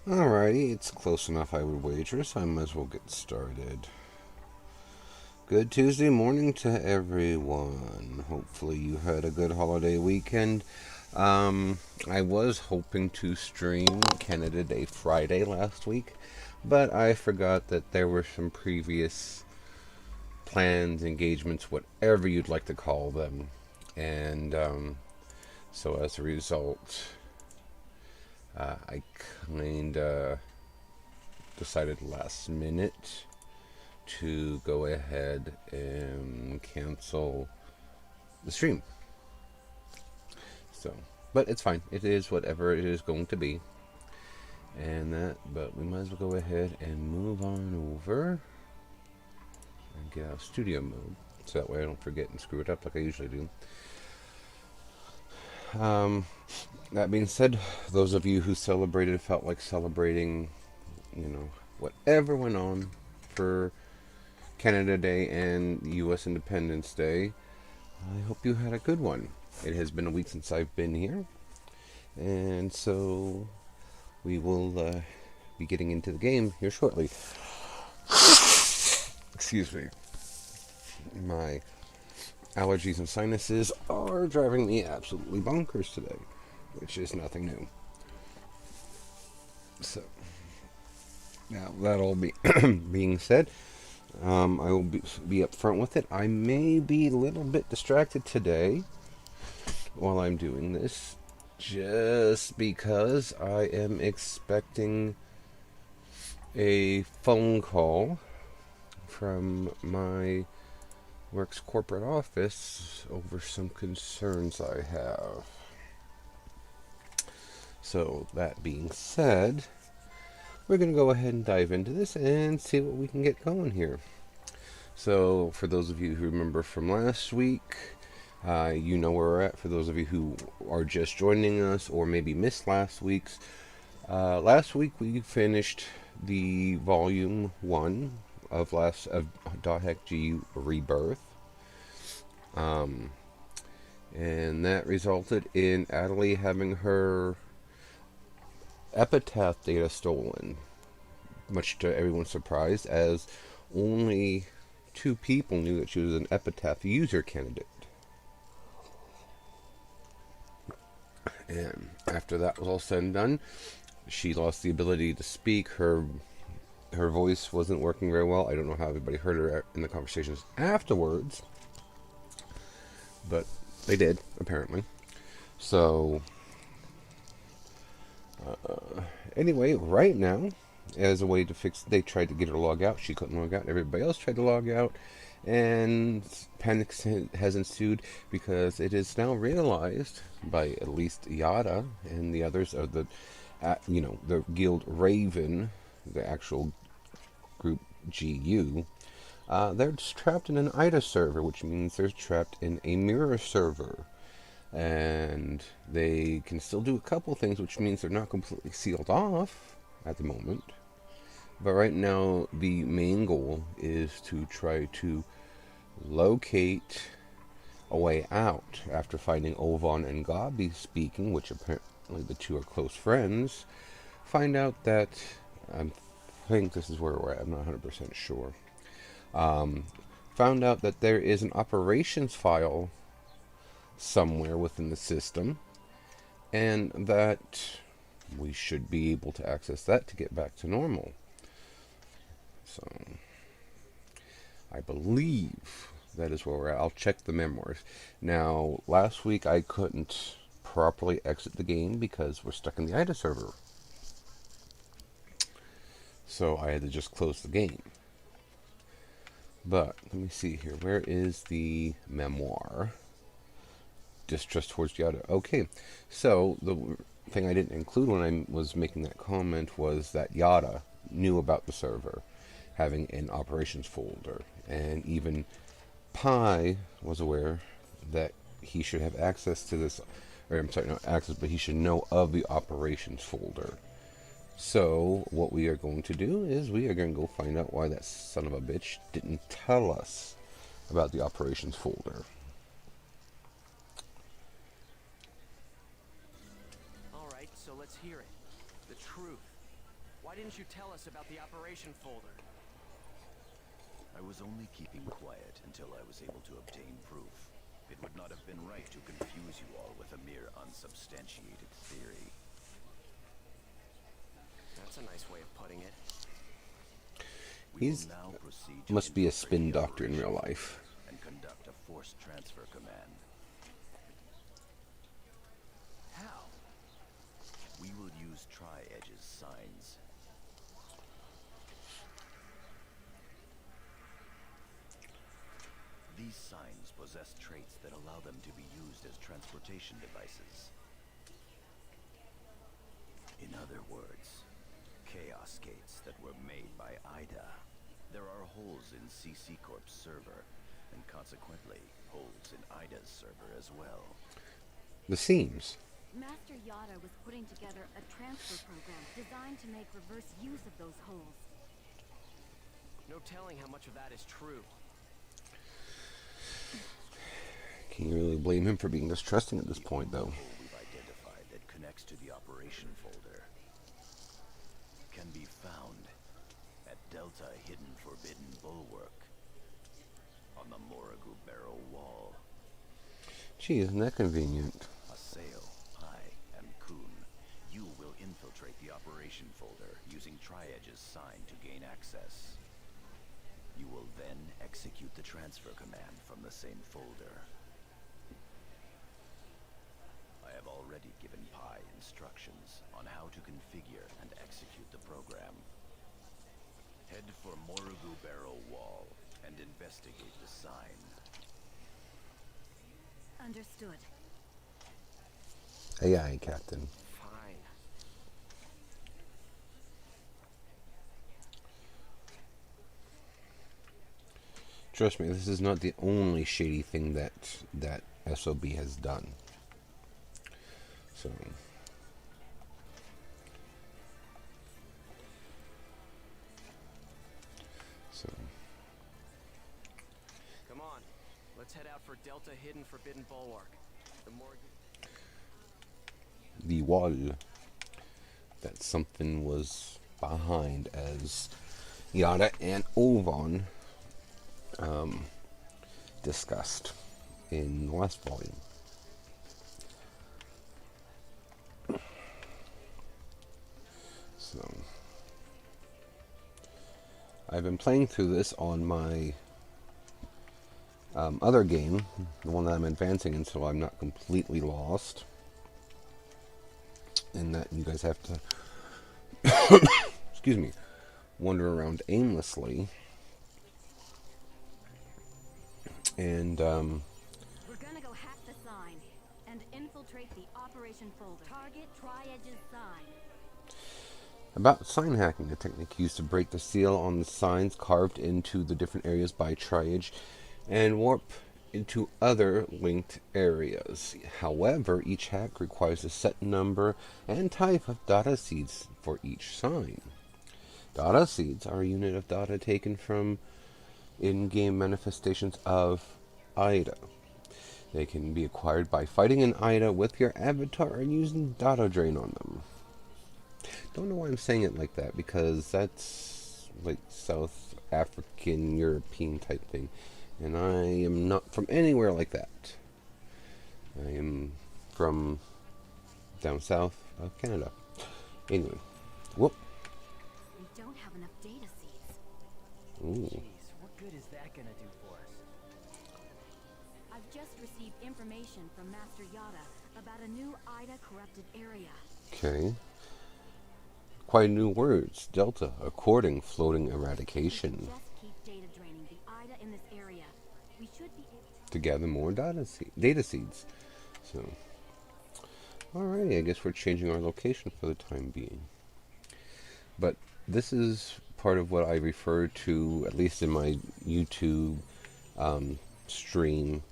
Alrighty, it's close enough, I would wager, so I might as well get started. Good Tuesday morning to everyone. Hopefully you had a good holiday weekend. I was hoping to stream Canada Day Friday last week, but I forgot that there were some previous plans, engagements, whatever you'd like to call them. And so as a result, I kind of decided last minute to go ahead and cancel the stream. So, but it's fine. It is whatever it is going to be. But we might as well go ahead and move on over and get out of studio mode. So that way I don't forget and screw it up like I usually do. Um, that being said, those of you who celebrated, felt like celebrating, whatever went on for Canada Day and U.S. Independence Day, I hope you had a good one. It has been a week since I've been here, and so we will be getting into the game here shortly. Excuse me. My allergies and sinuses are driving me absolutely bonkers today, which is nothing new. So, now that all being said, I will be upfront with it. I may be a little bit distracted today while I'm doing this, just because I am expecting a phone call from my work's corporate office over some concerns I have. So, that being said, we're going to go ahead and dive into this and see what we can get going here. So, for those of you who remember from last week, you know where we're at. For those of you who are just joining us or maybe missed last week's, last week we finished the volume 1 of .heck G Rebirth. And that resulted in Adelie having her epitaph data stolen, much to everyone's surprise, as only 2 people knew that she was an epitaph user candidate. And after that was all said and done, she lost the ability to speak. Her voice wasn't working very well. I don't know how everybody heard her in the conversations afterwards, but they did, apparently. So, anyway, right now, as a way to fix, they tried to get her to log out. She couldn't log out. Everybody else tried to log out, and panic has ensued because it is now realized by at least AIDA and the others of the, the Guild Raven, the actual group GU. They're just trapped in an AIDA server, which means they're trapped in a mirror server. And they can still do a couple things, which means they're not completely sealed off at the moment. But right now, the main goal is to try to locate a way out after finding Ovon and Gabi speaking, which apparently the two are close friends. Find out that, I think this is where we're at, I'm not 100% sure. Found out that there is an operations file somewhere within the system, and that we should be able to access that to get back to normal. So, I believe that is where we're at. I'll check the memoirs. Now, last week I couldn't properly exit the game because we're stuck in the AIDA server. So I had to just close the game. But, let me see here. Where is the memoir? Distrust towards Yada. Okay, so the thing I didn't include when I was making that comment was that Yada knew about the server having an operations folder, and even Pi was aware that he should have access to this, or I'm sorry, not access, but he should know of the operations folder. So what we are going to do is we are going to go find out why that son of a bitch didn't tell us about the operations folder. All right, so let's hear it. The truth. Why didn't you tell us about the operation folder? I was only keeping quiet until I was able to obtain proof. It would not have been right to confuse you all with a mere unsubstantiated theory. That's a nice way of putting it. We He's will now proceed to must be a infiltrate spin the doctor in real operation life. folder and conduct a forced transfer command. How? We will use Tri-Edge's signs. These signs possess traits that allow them to be used as transportation devices. In other words, chaos gates that were made by AIDA. There are holes in CC Corp's server, and consequently, holes in AIDA's server as well. The seams. Master Yada was putting together a transfer program designed to make reverse use of those holes. No telling how much of that is true. Can you really blame him for being distrusting at this point, though? The hole we've identified that connects to the operation folder can be found at Delta Hidden Forbidden Bulwark on the Morrigu Barrow Wall. Gee, isn't that convenient? Aseo, I am Kun. You will infiltrate the operation folder using Tri-Edge's sign to gain access. You will then execute the transfer command from the same folder. I have already given Pi instructions on how to configure and execute the program. Head for Morrigu Barrow Wall and investigate the sign. Understood. AI, Captain. Fine. Trust me, this is not the only shady thing that SOB has done. So, Come on. Let's head out for Delta Hidden Forbidden Bulwark. The more... the wall that something was behind, as Yada and Ovon discussed in the last volume. So, I've been playing through this on my other game, the one that I'm advancing in, so I'm not completely lost. And that you guys have to, excuse me, wander around aimlessly. And, We're gonna go hack the sign and infiltrate the operation folder. Target Tri-Edge's sign. about sign hacking, a technique used to break the seal on the signs carved into the different areas by Tri-Edge and warp into other linked areas. However, each hack requires a set number and type of data seeds for each sign. Data seeds are a unit of data taken from in-game manifestations of AIDA. They can be acquired by fighting an AIDA with your avatar and using data drain on them. Don't know why I'm saying it like that, because that's like South African, European type thing. And I am not from anywhere like that. I am from down south of Canada. Anyway. Whoop. We don't have enough data seeds. Ooh. Jeez, what good is that gonna do for us? I've just received information from Master Yada about a new AIDA corrupted area. Okay. Quite new words. Delta, according, floating, eradication. Just keep data draining the AIDA in this area. We should be able To gather more data seeds. So, alrighty, I guess we're changing our location for the time being. But this is part of what I refer to, at least in my YouTube stream,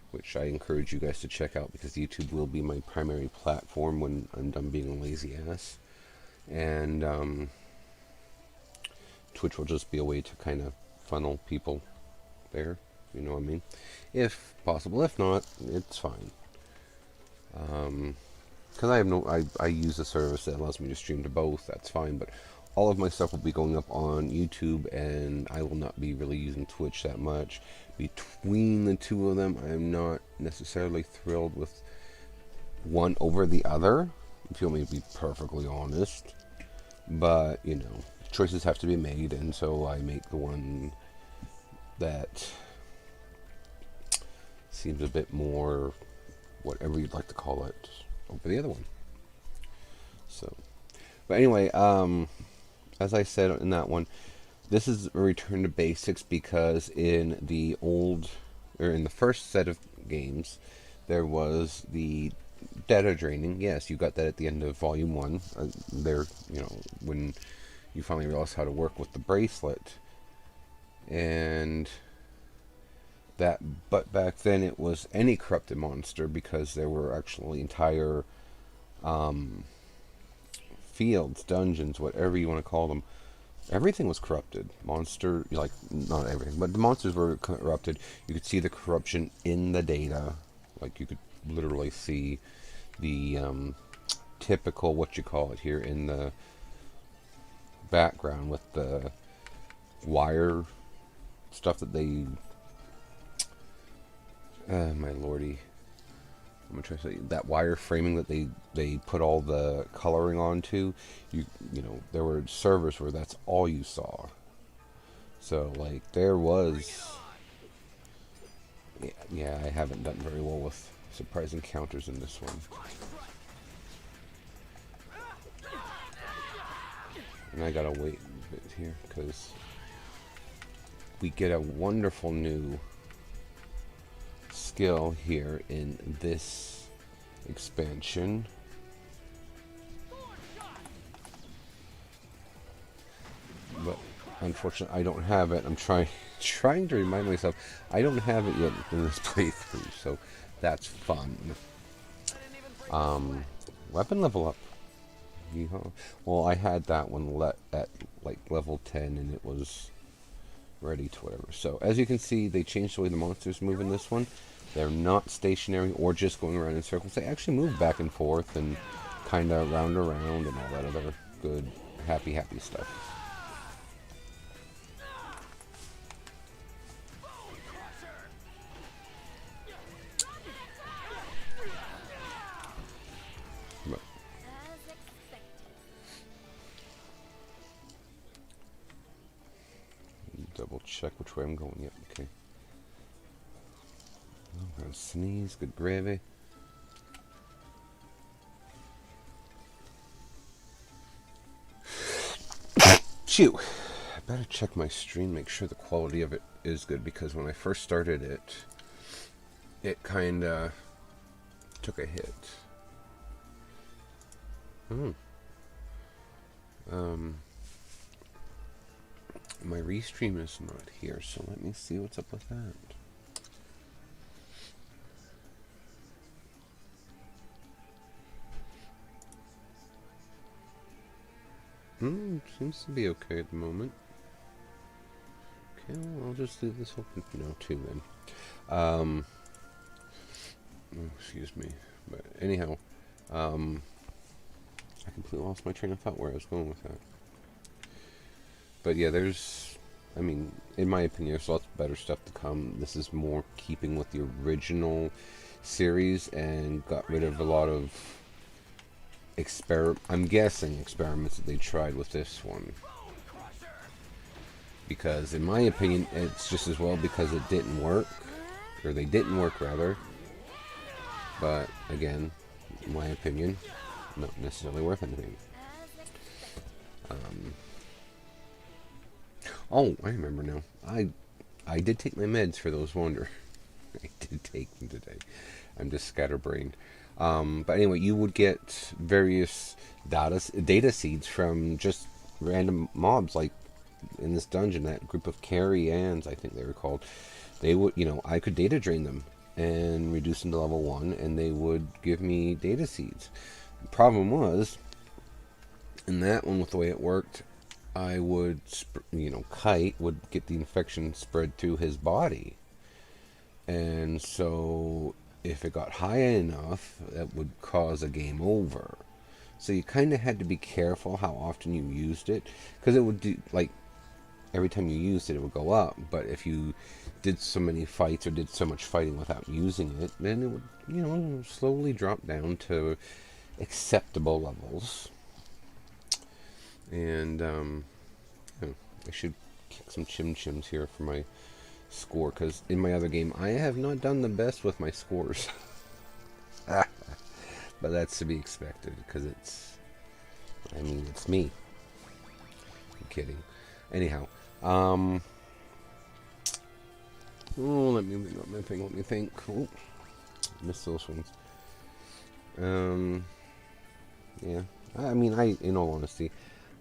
which I encourage you guys to check out, because YouTube will be my primary platform when I'm done being a lazy ass. And Twitch will just be a way to kind of funnel people there, you know what I mean? If possible. If not, it's fine. Because I use a service that allows me to stream to both, that's fine. But all of my stuff will be going up on YouTube, and I will not be really using Twitch that much. Between the two of them, I am not necessarily thrilled with one over the other, if you want me to be perfectly honest. But, you know, choices have to be made, and so I make the one that seems a bit more, whatever you'd like to call it, over the other one. So, but anyway, as I said in that one, this is a return to basics because in the in the first set of games, there was the data draining. Yes, you got that at the end of Volume 1. There, you know, when you finally realized how to work with the bracelet. And that, but back then it was any corrupted monster because there were actually entire fields, dungeons, whatever you want to call them. Everything was corrupted. Monster, like, not everything, but the monsters were corrupted. You could see the corruption in the data. Like, you could literally see the typical, what you call it here, in the background with the wire stuff that they... my lordy. I'm gonna try to say that wire framing that they put all the coloring onto. You know, there were servers where that's all you saw. So like there was, yeah, I haven't done very well with surprise encounters in this one. And I gotta wait a bit here because we get a wonderful new skill here in this expansion. But unfortunately I don't have it. I'm trying to remind myself I don't have it yet in this playthrough, so that's fun. Weapon level up. Yeehaw. Well, I had that one at like level 10 and it was ready to whatever. So as you can see, they changed the way the monsters move in this one. They're not stationary or just going around in circles. They actually move back and forth and kind of round around and all that other good, happy stuff. But double check which way I'm going. Yep, okay. I'm gonna sneeze. Good gravy. Phew. I better check my stream, make sure the quality of it is good, because when I first started it, it kinda took a hit. My restream is not here, so let me see what's up with that. Seems to be okay at the moment. Okay, well, I'll just leave this open for now too then. Oh, excuse me. But anyhow, I completely lost my train of thought where I was going with that. But yeah, I mean, in my opinion, there's lots of better stuff to come. This is more keeping with the original series and got rid of a lot of I'm guessing experiments that they tried with this one. Because in my opinion, it's just as well because it didn't work. Or they didn't work, rather. But, again, in my opinion, not necessarily worth anything. Oh, I remember now. I did take my meds for those Wander. I did take them today. I'm just scatterbrained. But anyway, you would get various data seeds from just random mobs, like in this dungeon, that group of Carry-Ans, I think they were called. They would, you know, I could data drain them and reduce them to level 1, and they would give me data seeds. The problem was, in that one, with the way it worked, I would, Kite would get the infection spread through his body. And so if it got high enough, that would cause a game over. So you kind of had to be careful how often you used it, because it would do, like, every time you used it, it would go up. But if you did so many fights or did so much fighting without using it, then it would, slowly drop down to acceptable levels. And I should kick some chim chims here for my score, because in my other game I have not done the best with my scores. But that's to be expected, because it's me. I'm kidding. Anyhow, let me think. Oh, missed those ones. Yeah. In all honesty,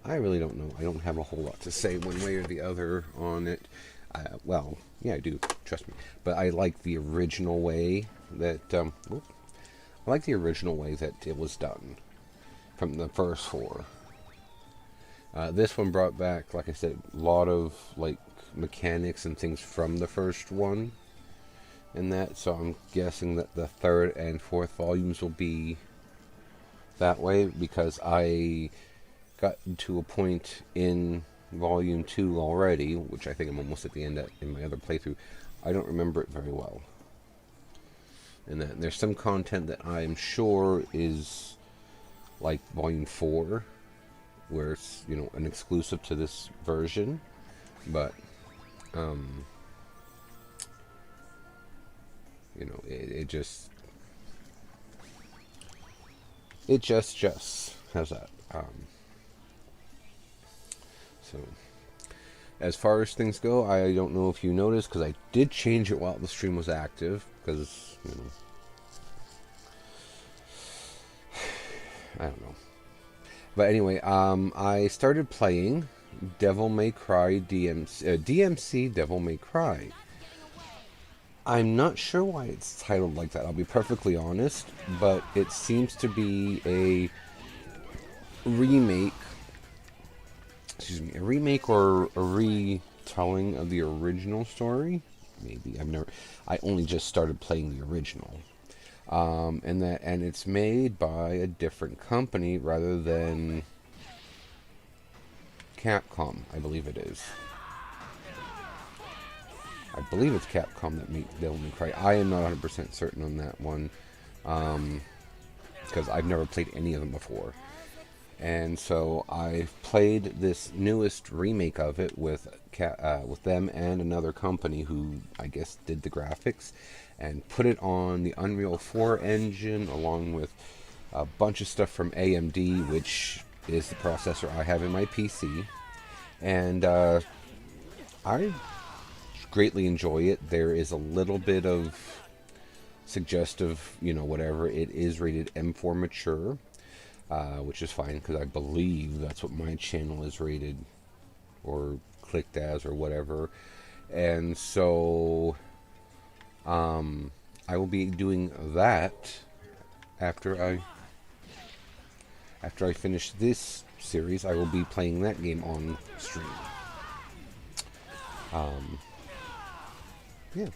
I really don't know. I don't have a whole lot to say one way or the other on it. Well, yeah, I do. Trust me. But I like the original way that it was done from the first four. This one brought back, like I said, a lot of like mechanics and things from the first one, and that. So I'm guessing that the third and fourth volumes will be that way, because I got to a point in volume 2 already, which I think I'm almost at the end in my other playthrough. I don't remember it very well. And that there's some content that I'm sure is like volume 4, where it's, an exclusive to this version. But it just how's that? So as far as things go, I don't know if you noticed, because I did change it while the stream was active, because I don't know. But anyway, I started playing Devil May Cry DMC Devil May Cry. I'm not sure why it's titled like that, I'll be perfectly honest, but it seems to be a remake or a retelling of the original story. Maybe. I only just started playing the original. And it's made by a different company rather than Capcom, I believe it is. I believe it's Capcom that made Devil May Cry. I am not 100% certain on that one, because I've never played any of them before. And so I played this newest remake of it with them and another company who I guess did the graphics, and put it on the Unreal 4 engine along with a bunch of stuff from AMD, which is the processor I have in my PC. And I greatly enjoy it. There is a little bit of suggestive, whatever. It is rated M4 mature, which is fine, because I believe that's what my channel is rated or clicked as or whatever. And so I will be doing that after I finish this series. I will be playing that game on stream. Yeah.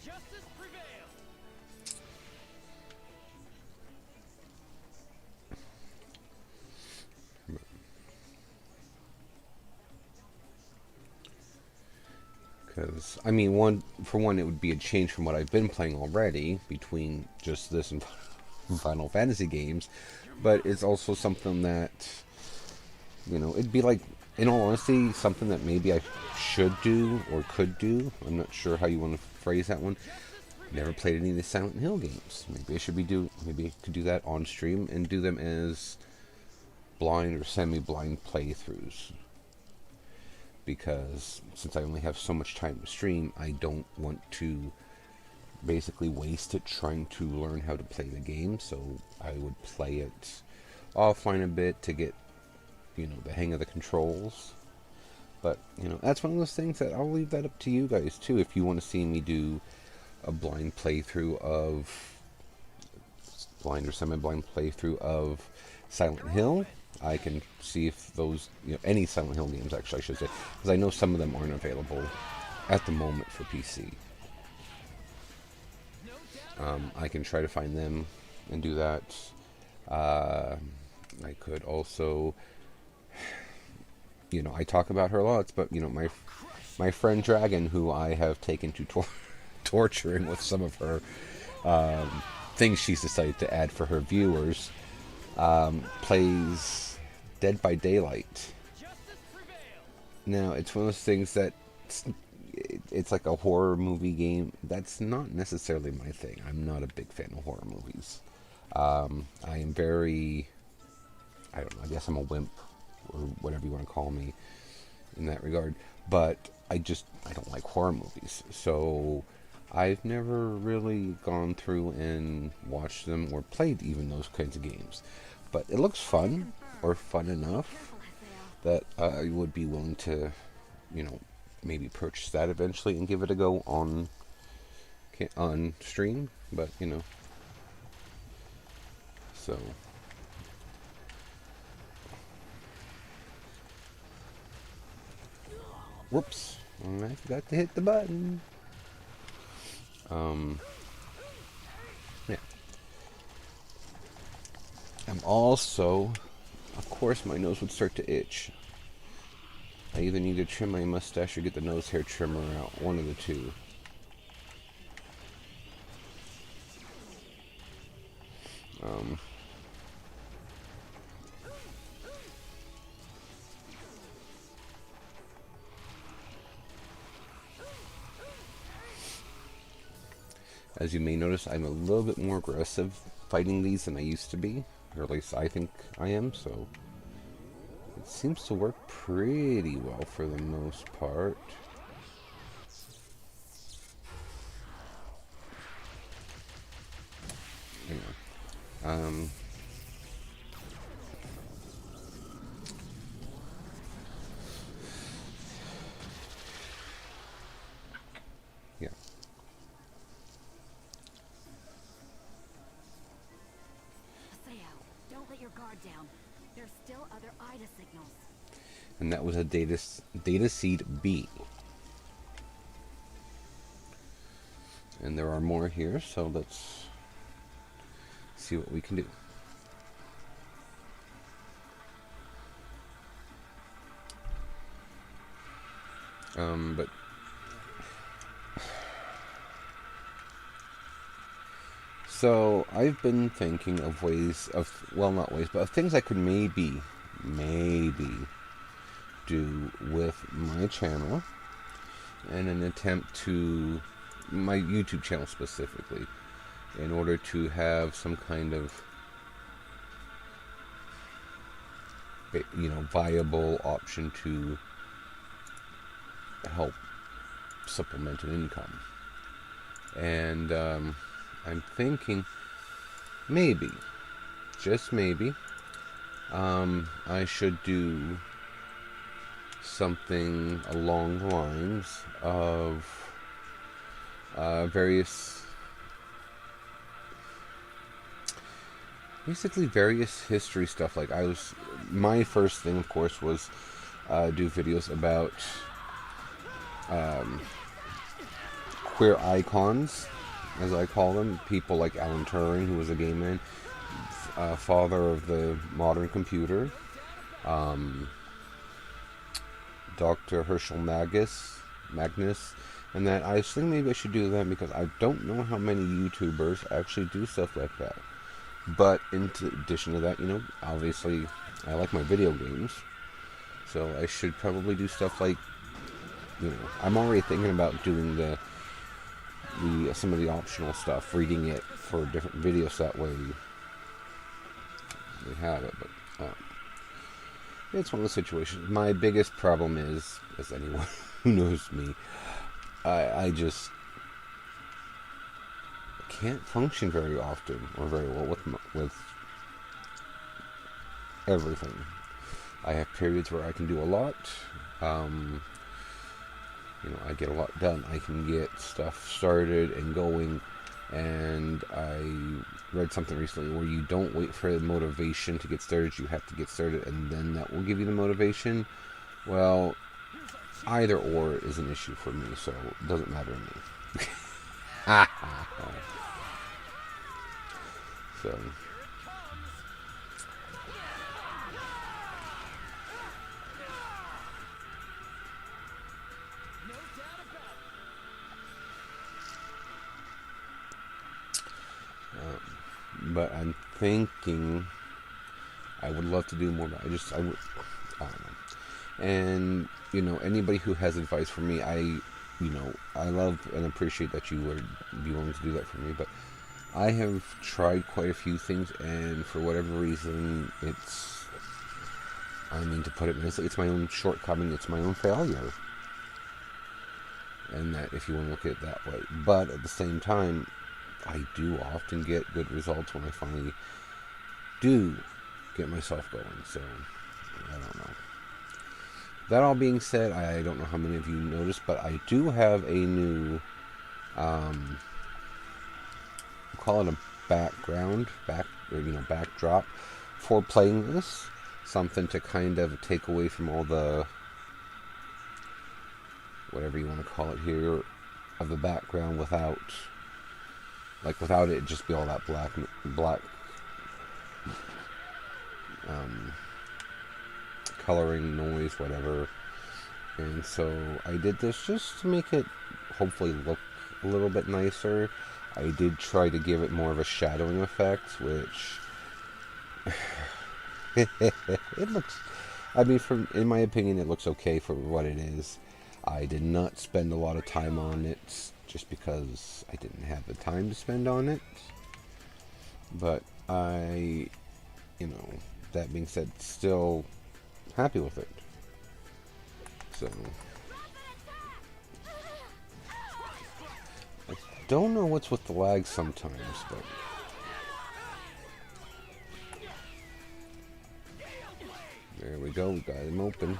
Because, one, it would be a change from what I've been playing already, between just this and Final Fantasy games, but it's also something that, it'd be like, in all honesty, something that maybe I should do or could do. I'm not sure how you want to phrase that one. Never played any of the Silent Hill games. Maybe I could do that on stream and do them as blind or semi-blind playthroughs. Because since I only have so much time to stream, I don't want to basically waste it trying to learn how to play the game. So I would play it offline a bit to get, the hang of the controls. But, that's one of those things that I'll leave that up to you guys too. If you want to see me do a blind playthrough of, blind or semi-blind playthrough of Silent Hill, I can see if those, any Silent Hill games, actually, I should say, because I know some of them aren't available at the moment for PC. I can try to find them and do that. I could also, I talk about her lots, but my friend Dragon, who I have taken to torturing with some of her things she's decided to add for her viewers, plays Dead by Daylight. Now, it's one of those things that it's like a horror movie game. That's not necessarily my thing. I'm not a big fan of horror movies. I am very, I don't know, I guess I'm a wimp, or whatever you want to call me in that regard. But I don't like horror movies. So I've never really gone through and watched them or played even those kinds of games. But it looks fun, or fun enough, that I would be willing to, maybe purchase that eventually and give it a go on stream. But, so... Whoops. I forgot to hit the button. Yeah. I'm also... Of course my nose would start to itch. I either need to trim my mustache or get the nose hair trimmer out. One of the two. As you may notice, I'm a little bit more aggressive fighting these than I used to be. Or at least I think I am, so... It seems to work pretty well for the most part. Anyway. Yeah. Don't let your guard down. There's still other AIDA signals. And that was a data seed B. And there are more here, so let's see what we can do. But so I've been thinking of ways of, well, not ways, but of things I could maybe do with my channel in an attempt to, my YouTube channel specifically, in order to have some kind of, viable option to help supplement an income. And I'm thinking maybe, just maybe, I should do something along the lines of basically various history stuff. Like my first thing, of course, was do videos about queer icons, as I call them, people like Alan Turing, who was a gay man, father of the modern computer, Dr. Herschel Magnus, and that I think maybe I should do that because I don't know how many YouTubers actually do stuff like that. But in addition to that, obviously I like my video games, so I should probably do stuff like, I'm already thinking about doing the some of the optional stuff, reading it for different videos, that way we have it. But it's one of the situations. My biggest problem is, as anyone who knows me, I just can't function very often or very well with everything. I have periods where I can do a lot. I get a lot done. I can get stuff started and going. And I read something recently where you don't wait for the motivation to get started. You have to get started, and then that will give you the motivation. Well, either or is an issue for me, so it doesn't matter to me. So, but I'm thinking I would love to do more, but I don't know. And, anybody who has advice for me, I love and appreciate that you would be willing to do that for me, but I have tried quite a few things, and for whatever reason, to put it nicely, it's my own shortcoming, it's my own failure. And that, if you want to look at it that way. But at the same time, I do often get good results when I finally do get myself going. So, I don't know. That all being said, I don't know how many of you noticed, but I do have a new, call it a backdrop for playing this. Something to kind of take away from all the, whatever you want to call it here, of the background without it just be all that black coloring, noise, whatever. And so I did this just to make it hopefully look a little bit nicer. I did try to give it more of a shadowing effect, which it looks, in my opinion, it looks okay for what it is. I did not spend a lot of time on it just because I didn't have the time to spend on it. But that being said, still happy with it. So, I don't know what's with the lag sometimes, but there we go, we got him open.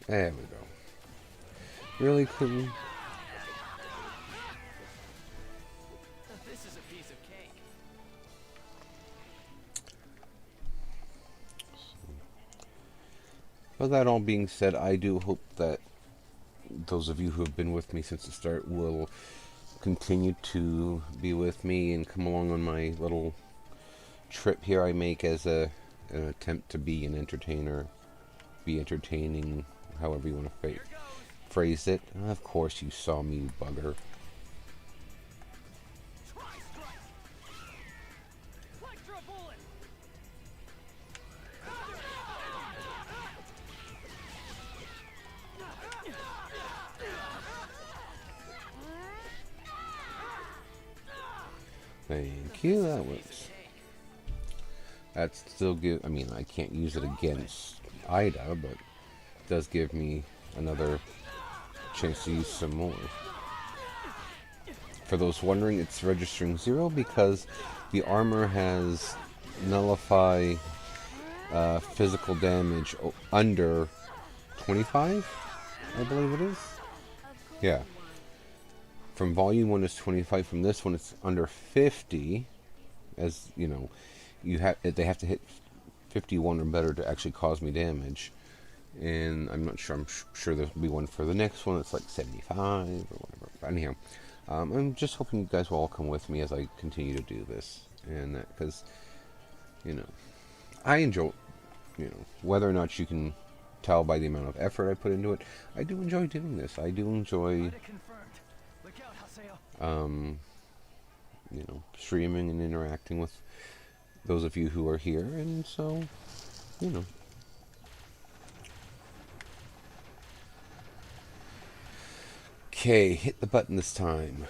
There we go. Really cool. This is a piece of cake. Well, that all being said, I do hope that those of you who have been with me since the start will continue to be with me and come along on my little trip here I make as an attempt to be an entertainer, be entertaining, however you want to phrase it. Of course you saw me, bugger. Thank you, that still give, I can't use it against AIDA, but it does give me another chance to use some more. For those wondering, it's registering 0 because the armor has nullify physical damage under 25, I believe it is. Yeah. From volume 1 is 25. From this one, it's under 50. As you know, they have to hit 51 or better to actually cause me damage. And I'm not sure. I'm sure there'll be one for the next one. It's like 75 or whatever. But anyhow, I'm just hoping you guys will all come with me as I continue to do this, and that because I enjoy. Whether or not you can tell by the amount of effort I put into it, I do enjoy doing this. I do enjoy. Streaming and interacting with those of you who are here, and so, Okay, hit the button this time.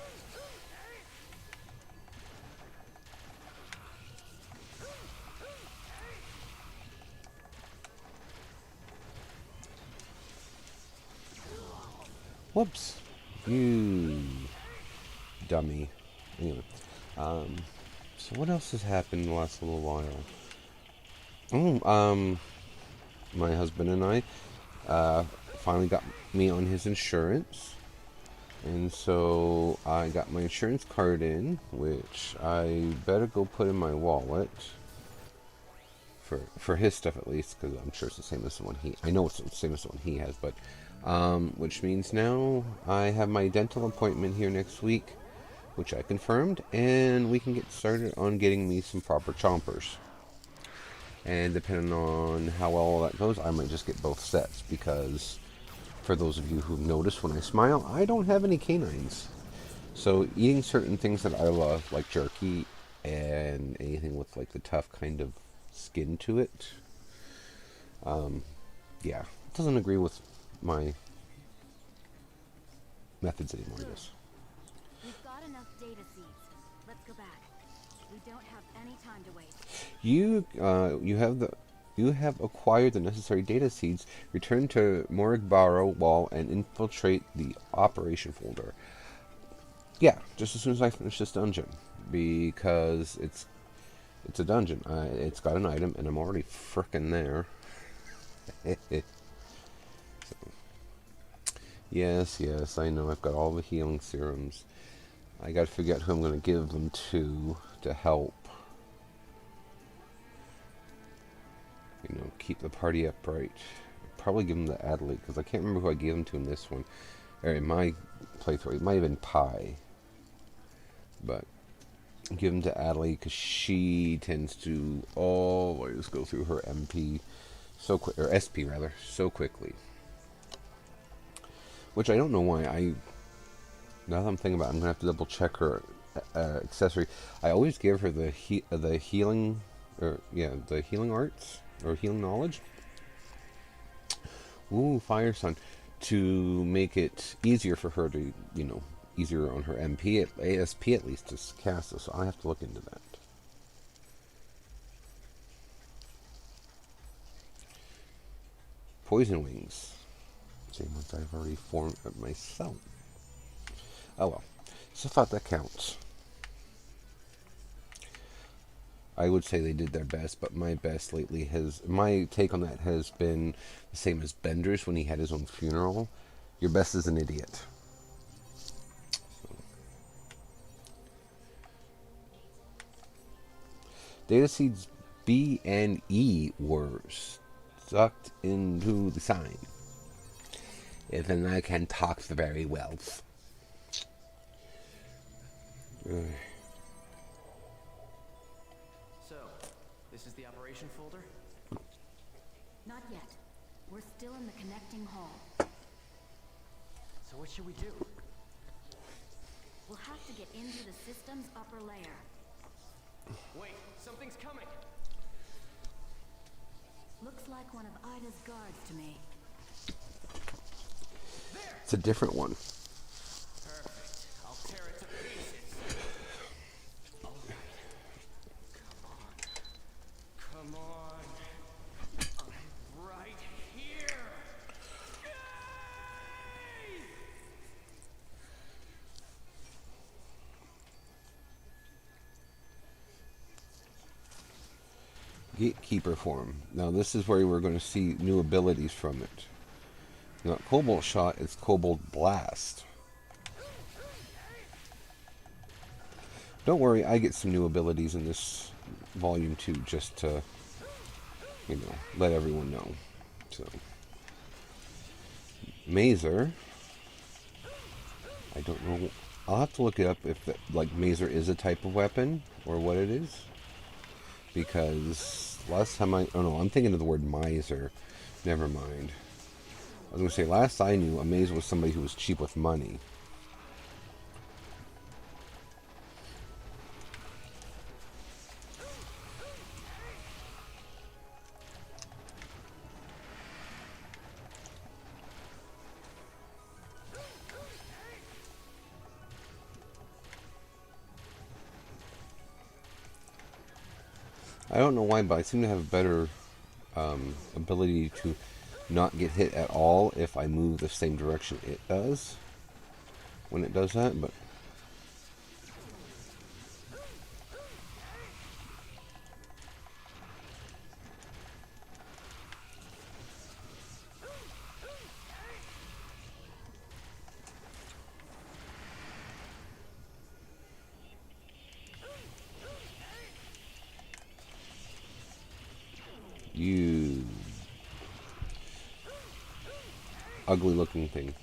Whoops. You dummy. Anyway, so what else has happened in the last little while? My husband and I finally got me on his insurance, and so I got my insurance card in, which I better go put in my wallet for his stuff at least, because I'm sure it's the same as the one I know it's the same as the one he has, but which means now I have my dental appointment here next week, which I confirmed, and we can get started on getting me some proper chompers. And depending on how well that goes, I might just get both sets, because For those of you who've noticed, when I smile, I don't have any canines. So eating certain things that I love, like jerky and anything with like the tough kind of skin to it, yeah, it doesn't agree with my methods anymore, I guess. We've got enough data seeds. Let's go back. We don't have any time to waste. You have acquired the necessary data seeds. Return to Morigbaro Wall and infiltrate the operation folder. Yeah, just as soon as I finish this dungeon, because it's a dungeon. It's got an item, and I'm already frickin' there. So, yes, I know. I've got all the healing serums. I got to figure out who I'm going to give them to help. You know, keep the party upright. Probably give them to Adelaide, because I can't remember who I gave them to in this one. Or in my playthrough, it might have been Pi. But give them to Adelaide, because she tends to always go through her MP so quick, or SP rather, so quickly. Which I don't know why. Now that I'm thinking about it, I'm going to have to double check her accessory. I always give her the healing, the healing arts, or healing knowledge. Ooh, Fire Sun. To make it easier for her to, easier on her MP, ASP at least, to cast this. So I have to look into that. Poison Wings. Same ones I've already formed myself. Oh well. So I thought that counts. I would say they did their best, but my best lately my take on that has been the same as Bender's when he had his own funeral. Your best is an idiot. So. Data seeds B and E were sucked into the sign. Even I can talk very well. So, this is the operation folder? Not yet. We're still in the connecting hall. So what should we do? We'll have to get into the system's upper layer. Wait, something's coming! Looks like one of Ida's guards to me. There! It's a different one. Perfect. I'll tear it to pieces. All right. Come on. I'm right here. Gatekeeper form. Now this is where we're going to see new abilities from it. Not Cobalt Shot, it's Cobalt Blast. Don't worry, I get some new abilities in this volume too, just to, let everyone know. So, Mazer. I don't know. I'll have to look it up if Mazer is a type of weapon or what it is. Because last time I'm thinking of the word miser. Never mind. I was going to say, last I knew, a mazer was somebody who was cheap with money. I don't know why, but I seem to have a better ability to not get hit at all if I move the same direction it does when it does that, but you ugly looking thing.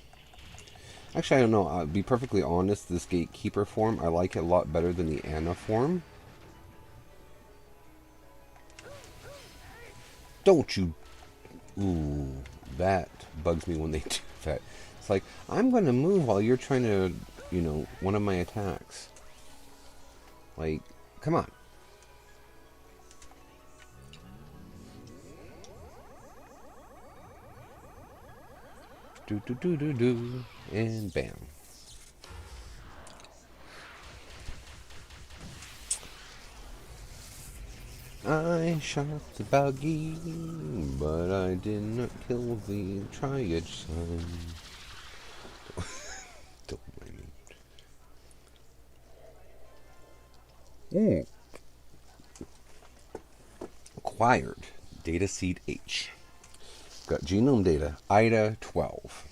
Actually, I don't know. I'll be perfectly honest, this Gatekeeper form, I like it a lot better than the Anna form. Don't you... Ooh, that bugs me when they do fit. It's like, I'm going to move while you're trying to, one of my attacks. Like, come on. Do do do do do, and bam. I shot the buggy, but I did not kill the triad son. Don't mind me. Acquired data seed H. Got genome data AIDA 12.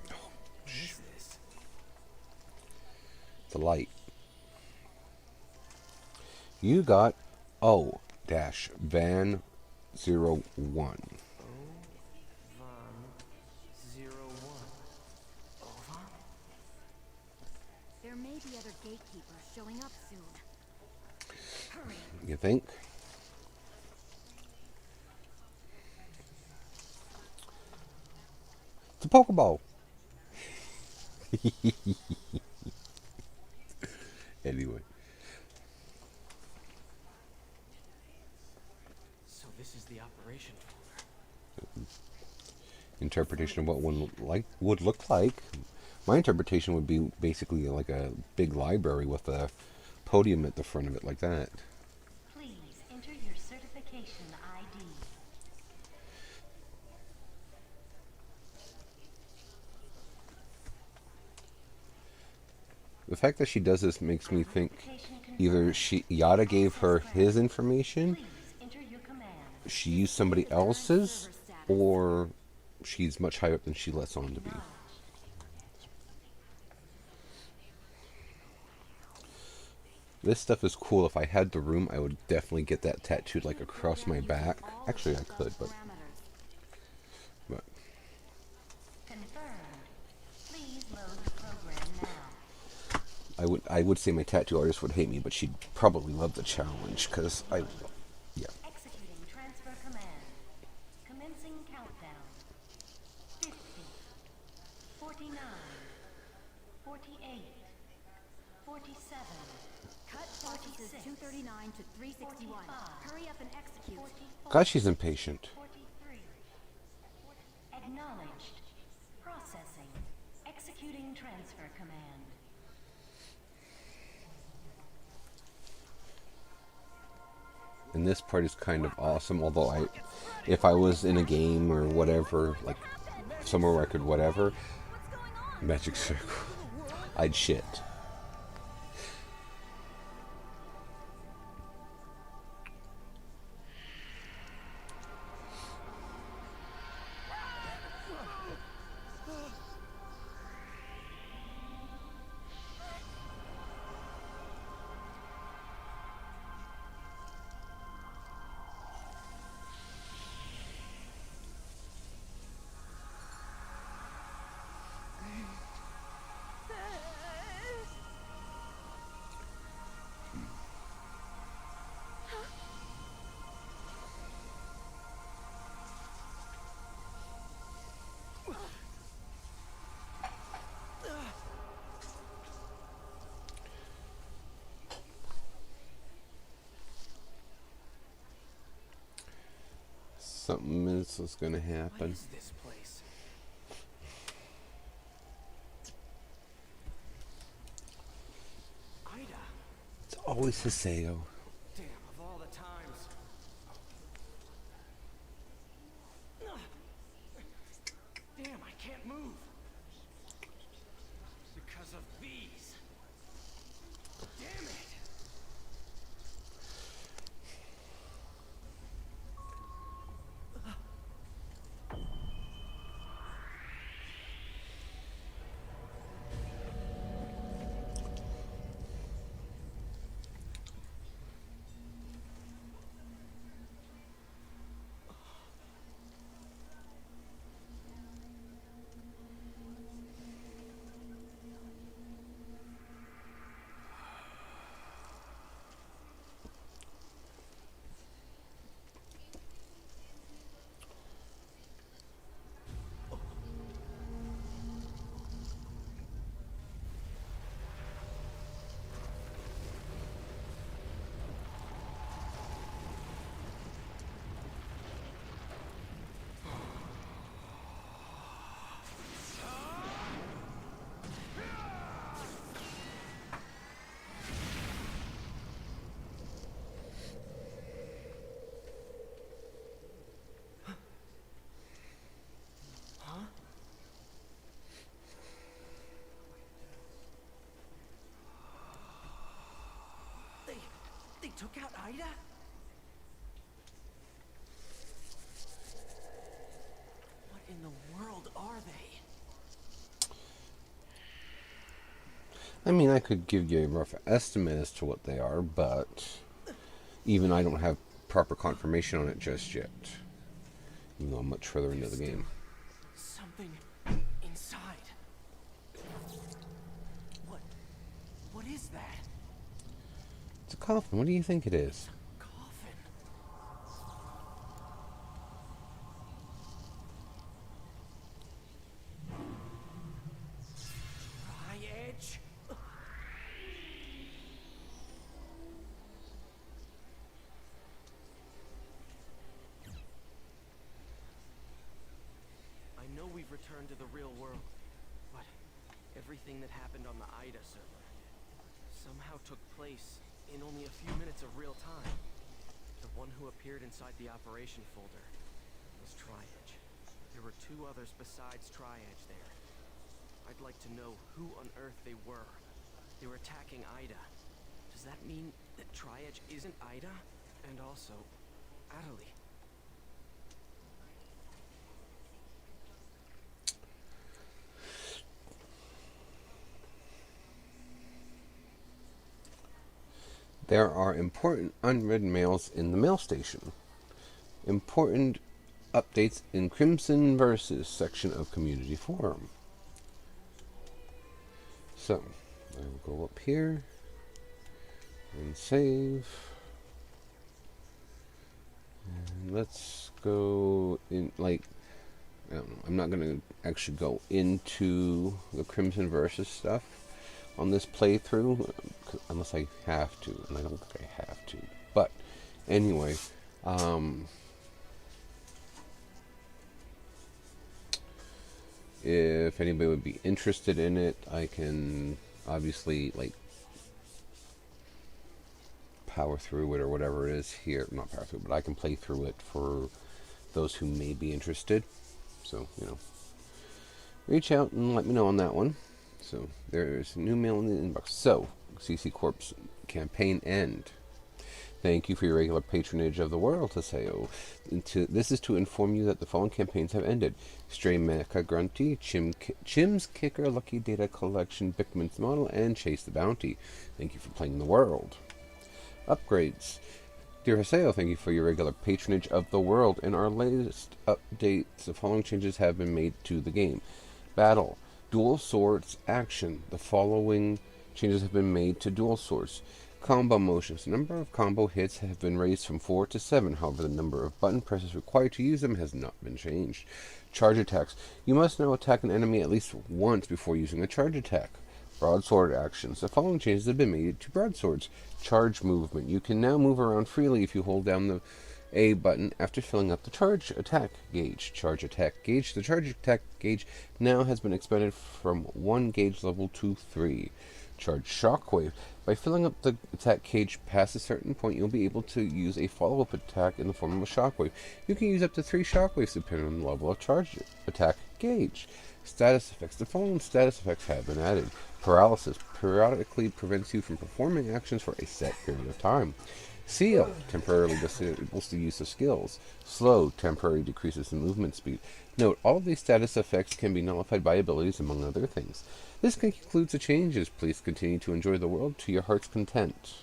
What is this? The light. You got O-Van 01. O-Van 01. Ovan? There may be other gatekeepers showing up soon. Hurry. You think? It's a Pokeball. Anyway. So this is the operation folder. Interpretation of what one would look like. My interpretation would be basically like a big library with a podium at the front of it, like that. Please enter your certification ID. The fact that she does this makes me think either Yada gave her his information, Please enter your command. she used somebody else's, or she's much higher up than she lets on to be. This stuff is cool. If I had the room, I would definitely get that tattooed like across my back. Actually, I could, but Confirmed. Please load the program now. I would say my tattoo artist would hate me, but she'd probably love the challenge because yeah. Executing transfer command. Commencing countdown. 50, 49, 48, 47, Cut processes 239 to 361. 45. Hurry up and execute. 44, God, she's impatient. 43. Acknowledged. Processing. Executing transfer command. And this part is kind of awesome, although if I was in a game or whatever, like somewhere where I could whatever, magic circle, I'd shit. Something is going to What happen. is this place? Ida. It's always Hiseo. Damn, of all the times. Damn, I can't move. Because of these. Damn it. took out AIDA? What in the world are they? I mean, I could give you a rough estimate as to what they are, but even I don't have proper confirmation on it just yet. Even though I'm much further into the game. Something inside. What is that? It's a coffin. What do you think it is? Coffin. Tri-edge. I know we've returned to the real world, but everything that happened on the AIDA server somehow took place in only a few minutes of real time. The one who appeared inside the operation folder was Tri-edge. There were two others besides Tri-edge there. I'd like to know who on earth they were. They were attacking AIDA. Does that mean that Tri-edge isn't AIDA? And also, Adelie. There are important unread mails in the mail station. Important updates in Crimson Versus section of Community Forum. So, I will go up here and save. And let's go in, like, I don't know, I'm not going to actually go into the Crimson Versus stuff on this playthrough, unless I have to, and I don't think I have to. But, anyway, if anybody would be interested in it, I can obviously, like, power through it or whatever it is here. Not power through, but I can play through it for those who may be interested. So, you know, reach out and let me know on that one. So, there's a new mail in the inbox. So, CC Corp's campaign end. Thank you for your regular patronage of the world, Haseo. This is to inform you that the following campaigns have ended. Stray Mecha Grunty, Chim's Kicker, Lucky Data Collection, Bickman's Model, and Chase the Bounty. Thank you for playing the world. Upgrades. Dear Haseo, thank you for your regular patronage of the world. In our latest updates, the following changes have been made to the game. Battle. Dual Swords Action. The following changes have been made to Dual Swords. Combo motions. The number of combo hits have been raised from 4 to 7. However, the number of button presses required to use them has not been changed. Charge attacks. You must now attack an enemy at least once before using a charge attack. Broadsword actions. The following changes have been made to broadswords. Charge movement. You can now move around freely if you hold down the A button after filling up the charge attack gauge. Charge attack gauge. The charge attack gauge now has been expanded from 1 gauge level to 3. Charge shockwave. By filling up the attack gauge past a certain point, you'll be able to use a follow-up attack in the form of a shockwave. You can use up to 3 shockwaves depending on the level of charge attack gauge. Status effects. The following status effects have been added. Paralysis periodically prevents you from performing actions for a set period of time. Seal temporarily disables the use of skills. Slow temporarily decreases the movement speed. Note, all of these status effects can be nullified by abilities, among other things. This concludes the changes. Please continue to enjoy the world to your heart's content.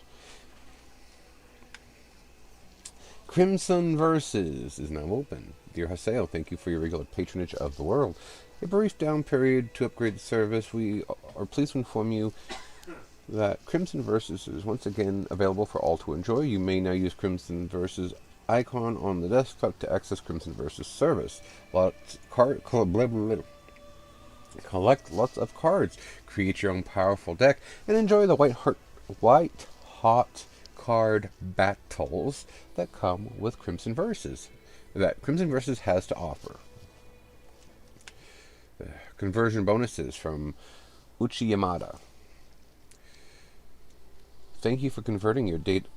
Crimson Versus is now open. Dear Haseo, thank you for your regular patronage of the world. A brief down period to upgrade the service. We are pleased to inform you that Crimson Versus is once again available for all to enjoy. You may now use Crimson Versus icon on the desktop to access Crimson Versus service. Collect lots of cards, create your own powerful deck, and enjoy the white hot card battles that come with Crimson Versus. That Crimson Versus has to offer. Conversion bonuses from Uchi Yamada. Thank you for converting your date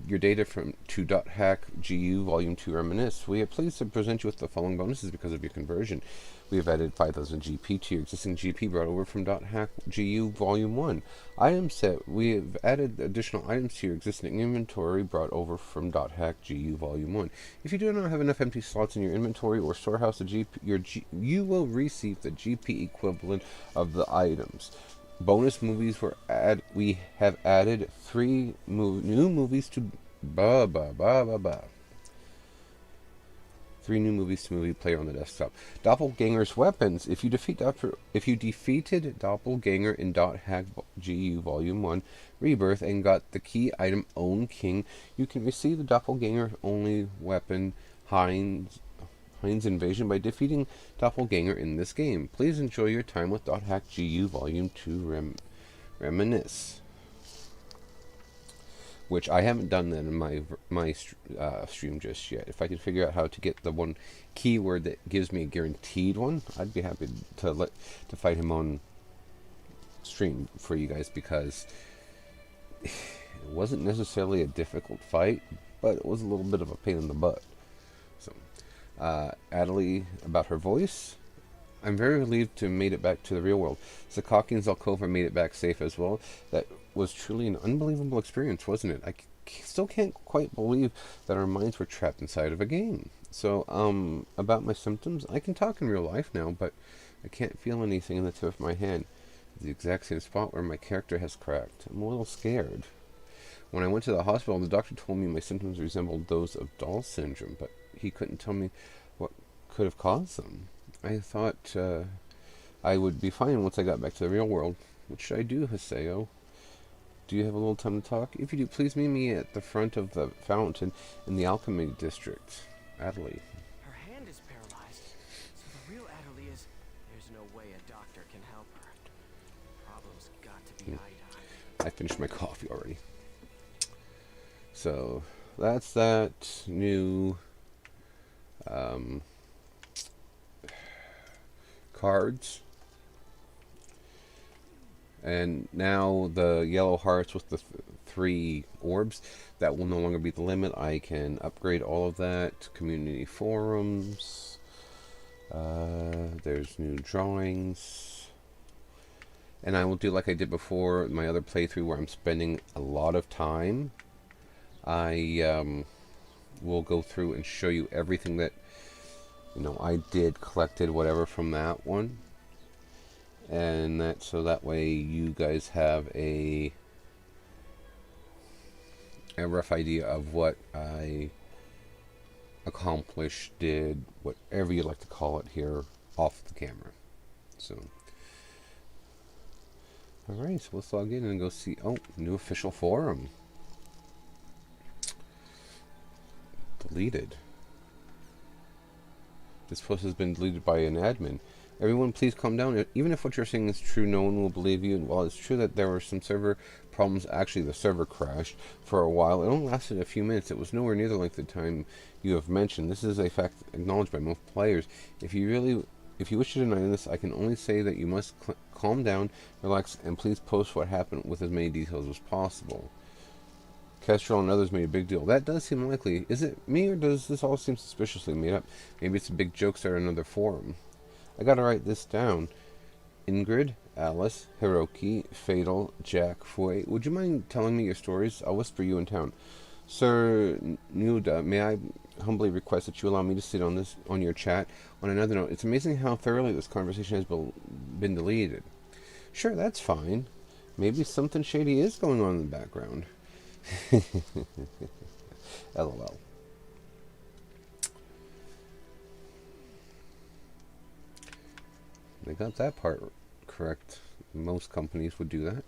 your data from to.hack GU Volume 2 Reminisce. We are pleased to present you with the following bonuses because of your conversion. We have added 5,000 GP to your existing GP brought over from .hack GU Volume 1. Item set. We have added additional items to your existing inventory brought over from .hack GU Volume 1. If you do not have enough empty slots in your inventory or storehouse, you will receive the GP equivalent of the items. Bonus movies we have added 3 new movies to 3 new movies to Movie Player on the desktop. Doppelganger's weapons. If you defeated Doppelganger in .hack GU Volume 1 Rebirth and got the key item Own King, you can receive the Doppelganger only weapon Heinz Invasion by defeating Doppelganger in this game. Please enjoy your time with .hack GU Volume 2 Reminisce. Which I haven't done that in my stream just yet. If I could figure out how to get the one keyword that gives me a guaranteed one, I'd be happy to fight him on stream for you guys, because it wasn't necessarily a difficult fight, but it was a little bit of a pain in the butt. So, Adelie, about her voice. I'm very relieved to have made it back to the real world. Sakaki and Zelkova made it back safe as well. That was truly an unbelievable experience, wasn't it? I still can't quite believe that our minds were trapped inside of a game. So, about my symptoms, I can talk in real life now, but I can't feel anything in the tip of my hand. The exact same spot where my character has cracked. I'm a little scared. When I went to the hospital, the doctor told me my symptoms resembled those of Doll syndrome, but he couldn't tell me what could have caused them. I thought I would be fine once I got back to the real world. What should I do, Haseo? Do you have a little time to talk? If you do, please meet me at the front of the fountain in the Alchemy District. Adelie. Her hand is paralyzed, so the real Adelie is... There's no way a doctor can help her. Problem's got to be AIDA. I finished my coffee already. So, that's that new... cards, and now the yellow hearts with the 3 orbs, that will no longer be the limit. I can upgrade all of that. Community forums, there's new drawings, and I will do like I did before my other playthrough where I'm spending a lot of time. I will go through and show you everything that I collected whatever from that one, and that way you guys have a rough idea of what I accomplished, did, whatever you like to call it here off the camera. So, alright, so let's log in and go see, new official forum. Deleted. This post has been deleted by an admin. Everyone, please calm down. Even if what you're saying is true, no one will believe you. And while it's true that there were some server problems, actually the server crashed for a while. It only lasted a few minutes. It was nowhere near the length of time you have mentioned. This is a fact acknowledged by most players. If you wish to deny this, I can only say that you must calm down, relax, and please post what happened with as many details as possible. Kestrel and others made a big deal. That does seem likely. Is it me, or does this all seem suspiciously made up? Maybe it's a big joke at another forum. I gotta write this down. Ingrid, Alice, Hiroki, Fatal, Jack, Foy. Would you mind telling me your stories? I'll whisper you in town. Sir Nuda, may I humbly request that you allow me to sit on your chat? On another note, it's amazing how thoroughly this conversation has been deleted. Sure, that's fine. Maybe something shady is going on in the background. LOL. They got that part correct. Most companies would do that.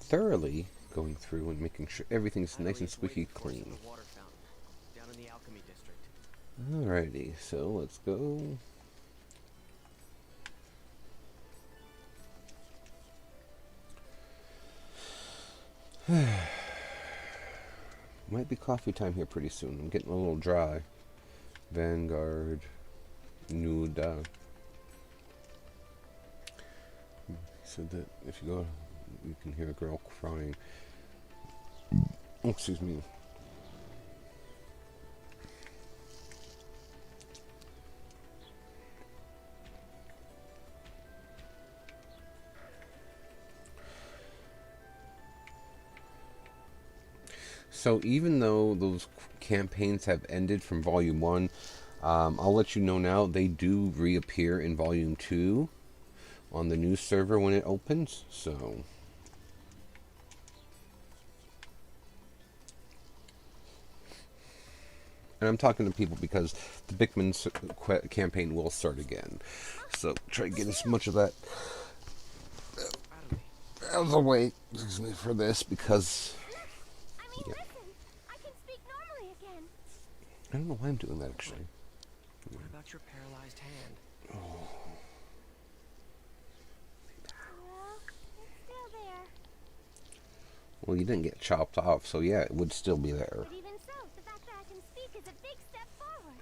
Thoroughly going through and making sure everything's nice and squeaky clean. Down in the Alchemy District. Alrighty, so let's go. Might be coffee time here pretty soon. I'm getting a little dry. Vanguard, Nuda. So that if you go you can hear a girl crying. Oh, excuse me. So even though those campaigns have ended from Volume 1, I'll let you know now, they do reappear in Volume 2 on the new server when it opens. So, and I'm talking to people because the Bickman campaign will start again. So try to get as much of that Adelie, out of the way for this because yeah, Listen, I can speak normally again. I don't know why I'm doing that actually. what about your paralyzed hand? Well, it's still there. Well, you didn't get chopped off, so yeah, it would still be there. But even so, the fact that I can speak is a big step forward.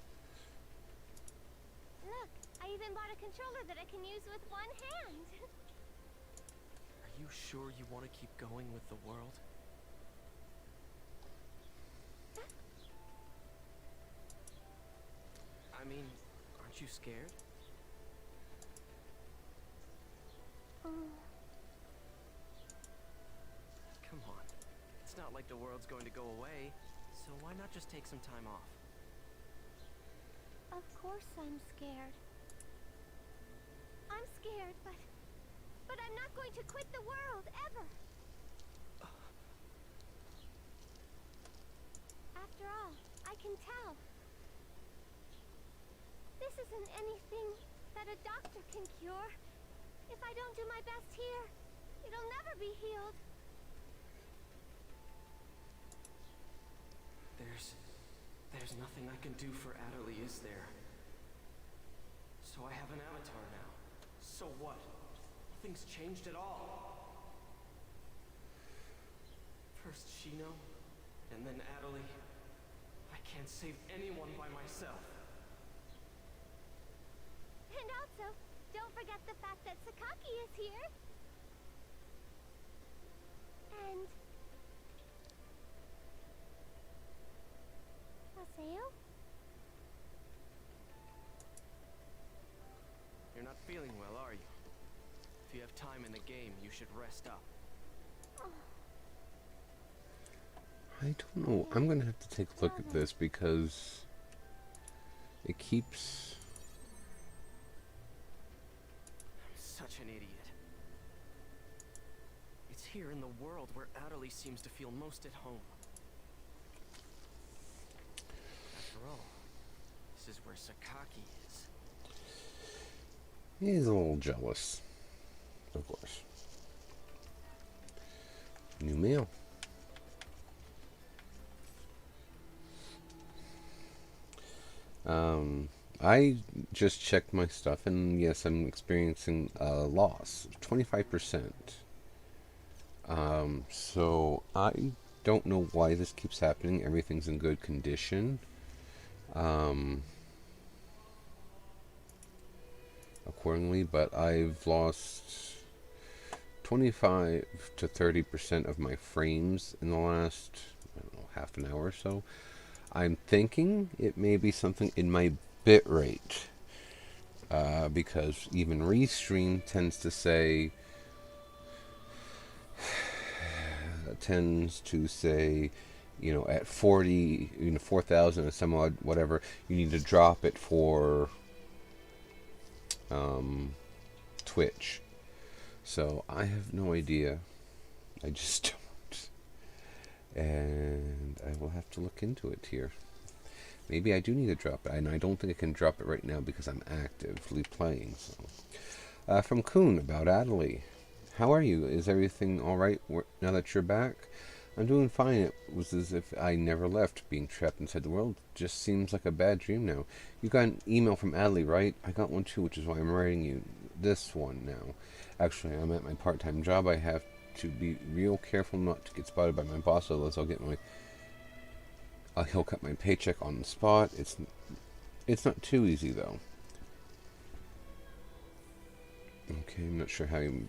Look, I even bought a controller that I can use with one hand. Are you sure you want to keep going with the world? I mean, aren't you scared? Come on. It's not like the world's going to go away, so why not just take some time off? Of course I'm scared. I'm scared, but I'm not going to quit the world, ever. After all, I can tell. This isn't anything that a doctor can cure. If I don't do my best here, it'll never be healed. There's nothing I can do for Adelie, is there? So I have an avatar now. So what? Nothing's changed at all. First Shino, and then Adelie. I can't save anyone by myself. And also, don't forget the fact that Sakaki is here. And Maseo? You're not feeling well, are you? If you have time in the game, you should rest up. I don't know. I'm gonna have to take a look at this because it keeps. I'm such an idiot. It's here in the world where Adelie seems to feel most at home. After all, this is where Sakaki is. He's a little jealous, of course. New mail. I just checked my stuff, and yes, I'm experiencing a loss, 25%. So I don't know why this keeps happening. Everything's in good condition. Accordingly, but I've lost 25 to 30% of my frames in the last, I don't know, half an hour or so. I'm thinking it may be something in my bit rate, because even Restream tends to say, at 40, 4,000 or some odd whatever, you need to drop it for Twitch. So I have no idea. I just don't. And I will have to look into it here. Maybe I do need to drop it. And I don't think I can drop it right now because I'm actively playing. So, from Kuhn about Adelie. How are you? Is everything alright now that you're back? I'm doing fine. It was as if I never left. Being trapped inside the world just seems like a bad dream now. You got an email from Adelie, right? I got one too, which is why I'm writing you this one now. Actually, I'm at my part-time job. I have to be real careful not to get spotted by my boss, otherwise he'll cut my paycheck on the spot. It's not too easy though. Okay, I'm not sure how you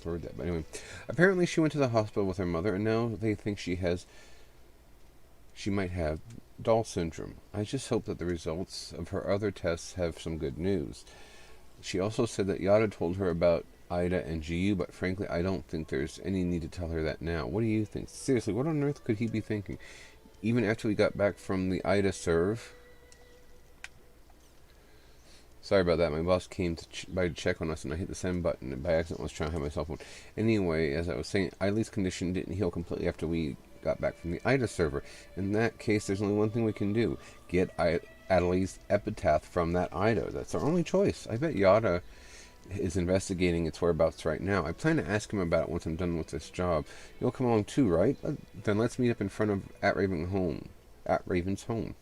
word that, but anyway. Apparently she went to the hospital with her mother, and now they think she might have Doll syndrome. I just hope that the results of her other tests have some good news. She also said that Yada told her about AIDA and GU, but frankly, I don't think there's any need to tell her that now. What do you think? Seriously, what on earth could he be thinking? Even after we got back from the AIDA serve? Sorry about that. My boss came by to check on us, and I hit the send button and by accident. Was trying to have my cell phone. Anyway, as I was saying, Eileen's condition didn't heal completely after we got back from the AIDA server. In that case, there's only one thing we can do: get Adelaide's epitaph from that AIDA. That's our only choice. I bet Yada is investigating its whereabouts right now. I plan to ask him about it once I'm done with this job. You'll come along too, right? Then let's meet up in front of Raven's home.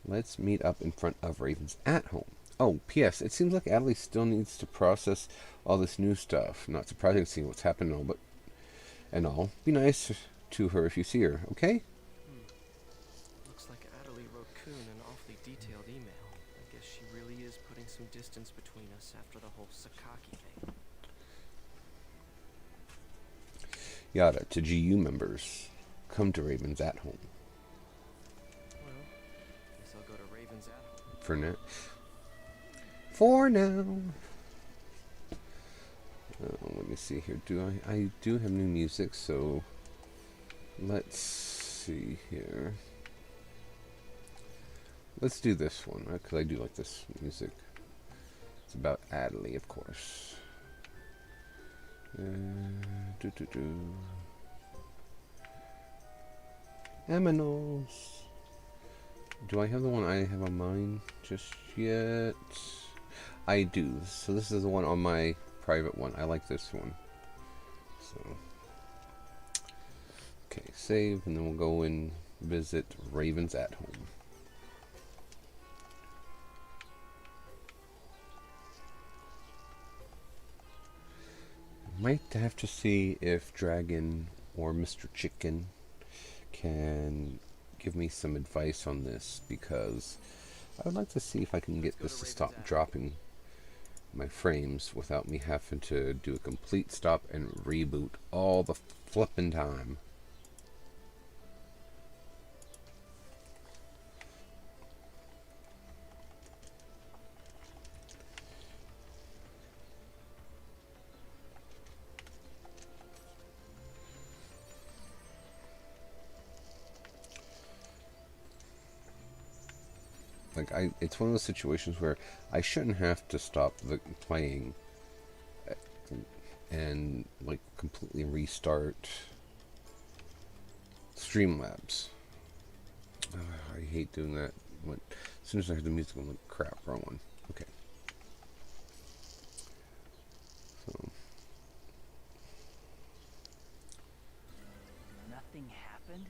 Let's meet up in front of Raven's at home. Oh, P.S. It seems like Adelaide still needs to process all this new stuff. Not surprising to see what's happened and all. Be nice to her if you see her, okay? Looks like Adelie wrote Kuhn an awfully detailed email. I guess she really is putting some distance between us after the whole Sakaki thing. Yada to GU members. Come to Raven's at home. Well, guess I'll go to Raven's at home. For now. Let me see here. I do have new music, so let's see here. Let's do this one, because I do like this music. It's about Adley, of course. Aminos. Do I have the one I have on mine just yet? I do. So this is the one on my private one. I like this one. So, okay, save, and then we'll go and visit Raven's at home. Might have to see if Dragon or Mr. Chicken can give me some advice on this, because I would like to see if I can get this to stop dropping my frames without me having to do a complete stop and reboot all the flippin' time. It's one of those situations where I shouldn't have to stop playing and completely restart Streamlabs. I hate doing that. As soon as I hear the music, I'm like, crap, wrong one. Okay. So. Nothing happened?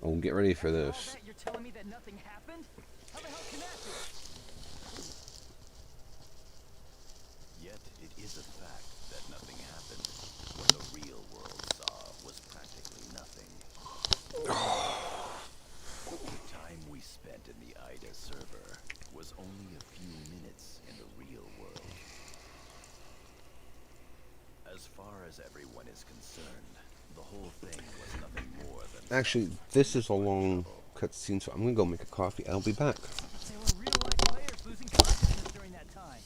Oh, get ready for this. All that, you're telling me that nothing happened? How the hell can that be? Yet it is a fact that nothing happened. What the real world saw was practically nothing. The time we spent in the AIDA server was only a few minutes in the real world. As far as everyone is concerned, the whole thing was nothing more than... Actually, this is a long cutscene, so I'm gonna go make a coffee. I'll be back. There were real-life players losing consciousness during that time.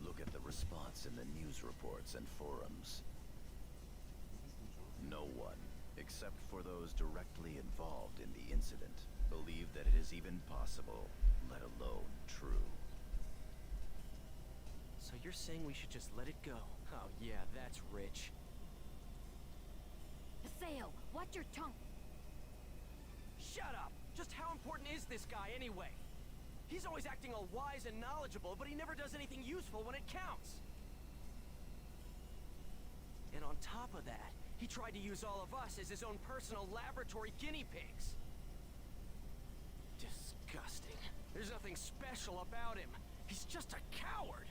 Look at the response in the news reports and forums. No one, except for those directly involved in the incident, believe that it is even possible, let alone true. So you're saying we should just let it go? Oh yeah, that's rich. Paseo, watch your tongue. Shut up! Just how important is this guy anyway? He's always acting all wise and knowledgeable, but he never does anything useful when it counts. And on top of that, he tried to use all of us as his own personal laboratory guinea pigs. Disgusting. There's nothing special about him. He's just a coward.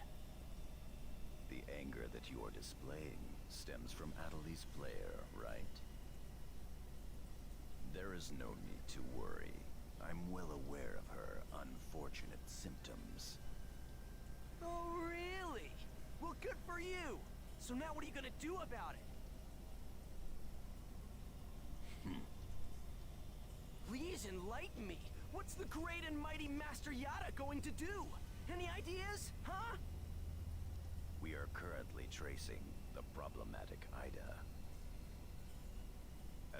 The anger that you are displaying stems from Adelie's player, right? There is no need to worry. I'm well aware of her unfortunate symptoms. Oh, really? Well, good for you. So now what are you gonna do about it? Please enlighten me. What's the great and mighty Master Yada going to do? Any ideas, huh? We are currently tracing the problematic AIDA.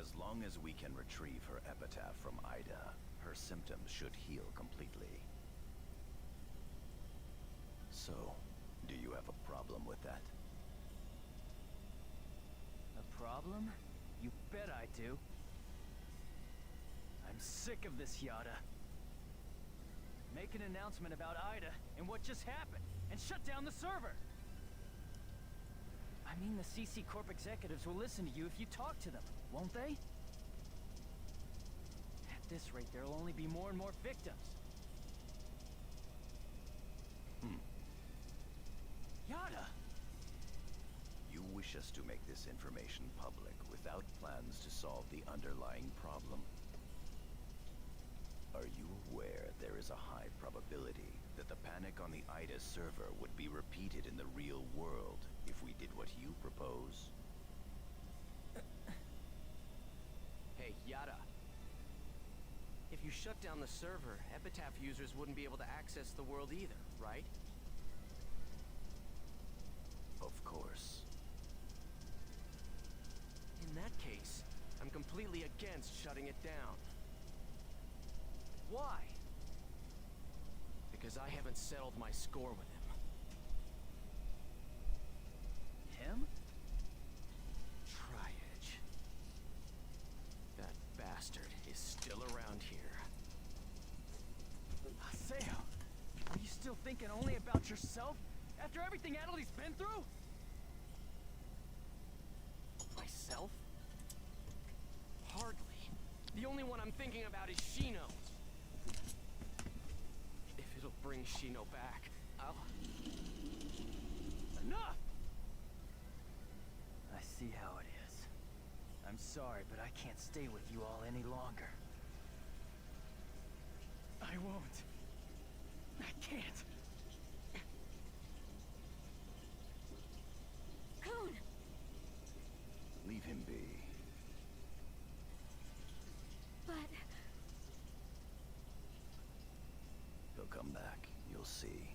As long as we can retrieve her epitaph from AIDA, her symptoms should heal completely. So, do you have a problem with that? A problem? You bet I do. I'm sick of this, Yada. Make an announcement about AIDA and what just happened, and shut down the server! I mean, the CC Corp executives will listen to you if you talk to them, won't they? At this rate, there'll only be more and more victims. Yada! You wish us to make this information public without plans to solve the underlying problem. Are you aware there is a high probability that the panic on the AIDA server would be repeated in the real world if we did what you propose? Hey, Yada. If you shut down the server, Epitaph users wouldn't be able to access the world either, right? Of course. In that case, I'm completely against shutting it down. Why? Because I haven't settled my score with him. Him? Triage. That bastard is still around here. Haseo, are you still thinking only about yourself? After everything Adeli's been through? Myself? Hardly. The only one I'm thinking about is Shino. If it'll bring Shino back, I'll... Enough! I see how it is. I'm sorry, but I can't stay with you all any longer. I won't. I can't. Coon! Leave him be. But... He'll come back. You'll see.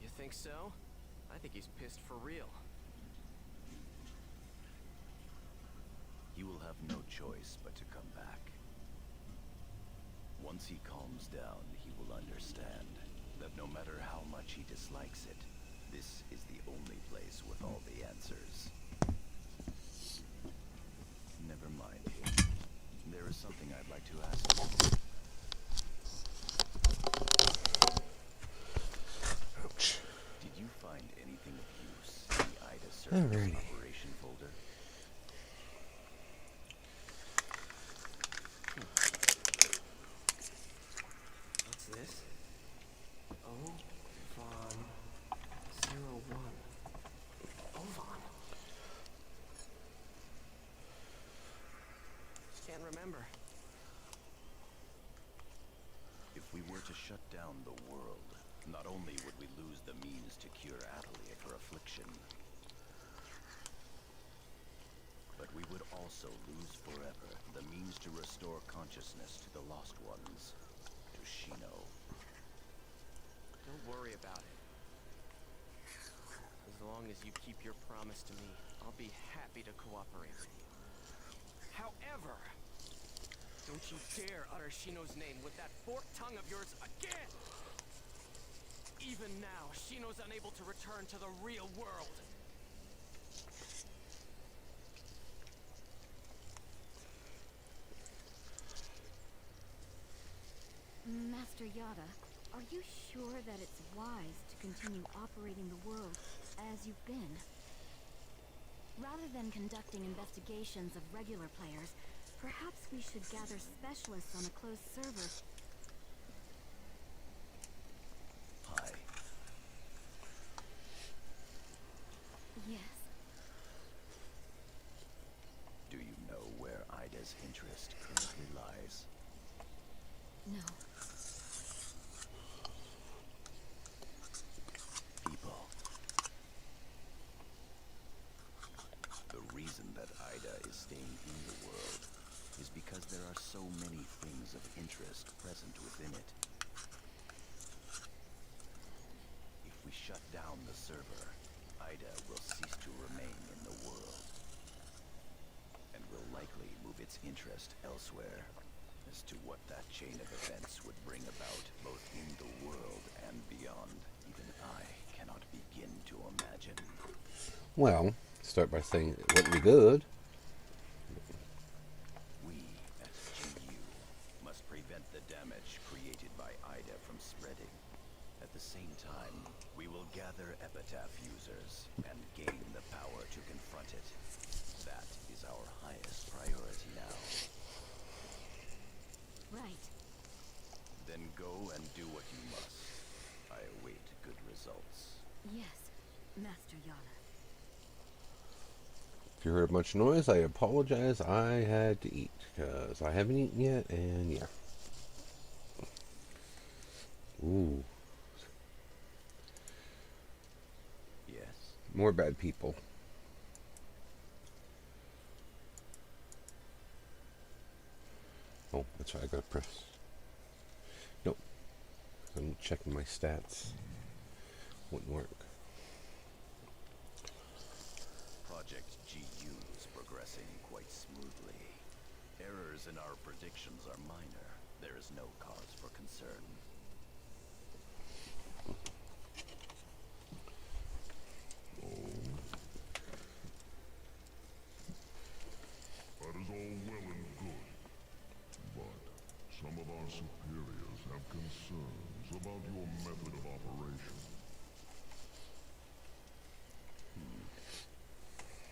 You think so? I think he's pissed for real. He will have no choice but to come back. Once he calms down, he will understand that no matter how much he dislikes it, this is the only place with all the answers. Never mind him. There is something I'd like to ask you. Ouch. Did you find anything of use in the AIDA server's Alrighty. operation folder? What's this? O-Von-01. Ovan? Can't remember. If we were to shut down the world, not only would we lose the means to cure Atali of her affliction, but we would also lose forever the means to restore consciousness to the lost ones, to Shino. Don't worry about it. As long as you keep your promise to me, I'll be happy to cooperate with you. However, don't you dare utter Shino's name with that forked tongue of yours again! Even now, Shino's unable to return to the real world. Master Yada, are you sure that it's wise to continue operating the world as you've been? Rather than conducting investigations of regular players, perhaps we should gather specialists on a closed server. Hi. Yes. Do you know where Ida's interest currently lies? No. force present within it. If we shut down the server, AIDA will cease to remain in the world, and will likely move its interest elsewhere. As to what that chain of events would bring about, both in the world and beyond, even I cannot begin to imagine. Well, start by saying it wouldn't be good. We, at GU, must prevent the damage created by AIDA from spreading. At the same time, we will gather Epitaph users and gain the power to confront it. That is our highest priority now. Right. Then go and do what you must. I await good results. Yes, Master Yada. If you heard much noise, I apologize. I had to eat because I haven't eaten yet, and yeah. Ooh, Yes? more bad people. Oh, that's right. I gotta press. Nope. I'm checking my stats. Wouldn't work. Project GU is progressing quite smoothly. Errors in our predictions are minor. There is no cause for concern. That is all well and good, but some of our superiors have concerns about your method of operation.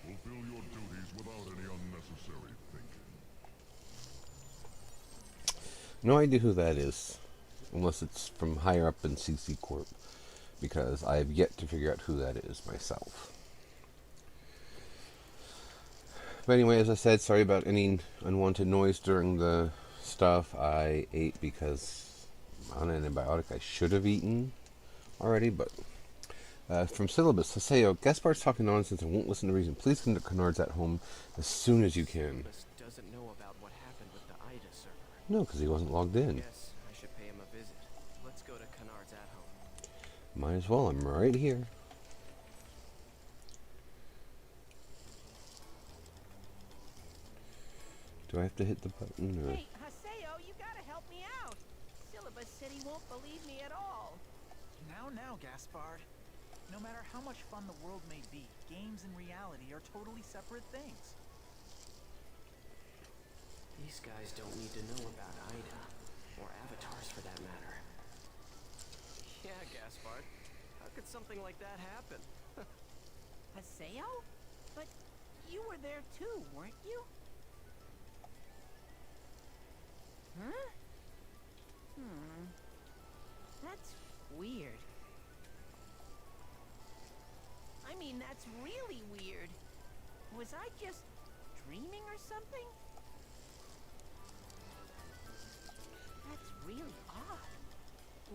Fulfill your duties without any unnecessary thinking. No idea who that is, unless it's from higher up in CC Corp, because I have yet to figure out who that is myself. But anyway, as I said, sorry about any unwanted noise during the stuff. I ate because I'm on an antibiotic. I should have eaten already, but from Syllabus, Saseo, Gaspar's talking nonsense and won't listen to reason. Please conduct canards at home as soon as you can. Syllabus doesn't know about what happened with the AIDA server. No, because he wasn't logged in. Guess I should pay him a visit. Let's go to Canard's at home. Might as well. I'm right here. Do I have to hit the button? Or? Hey, Haseo, you gotta help me out. Syllabus said he won't believe me at all. Now, Gaspard. No matter how much fun the world may be, games and reality are totally separate things. These guys don't need to know about AIDA, or avatars for that matter. Yeah, Gaspard. How could something like that happen? Haseo? But you were there too, weren't you? Huh? That's weird. I mean, that's really weird. Was I just dreaming or something? That's really odd.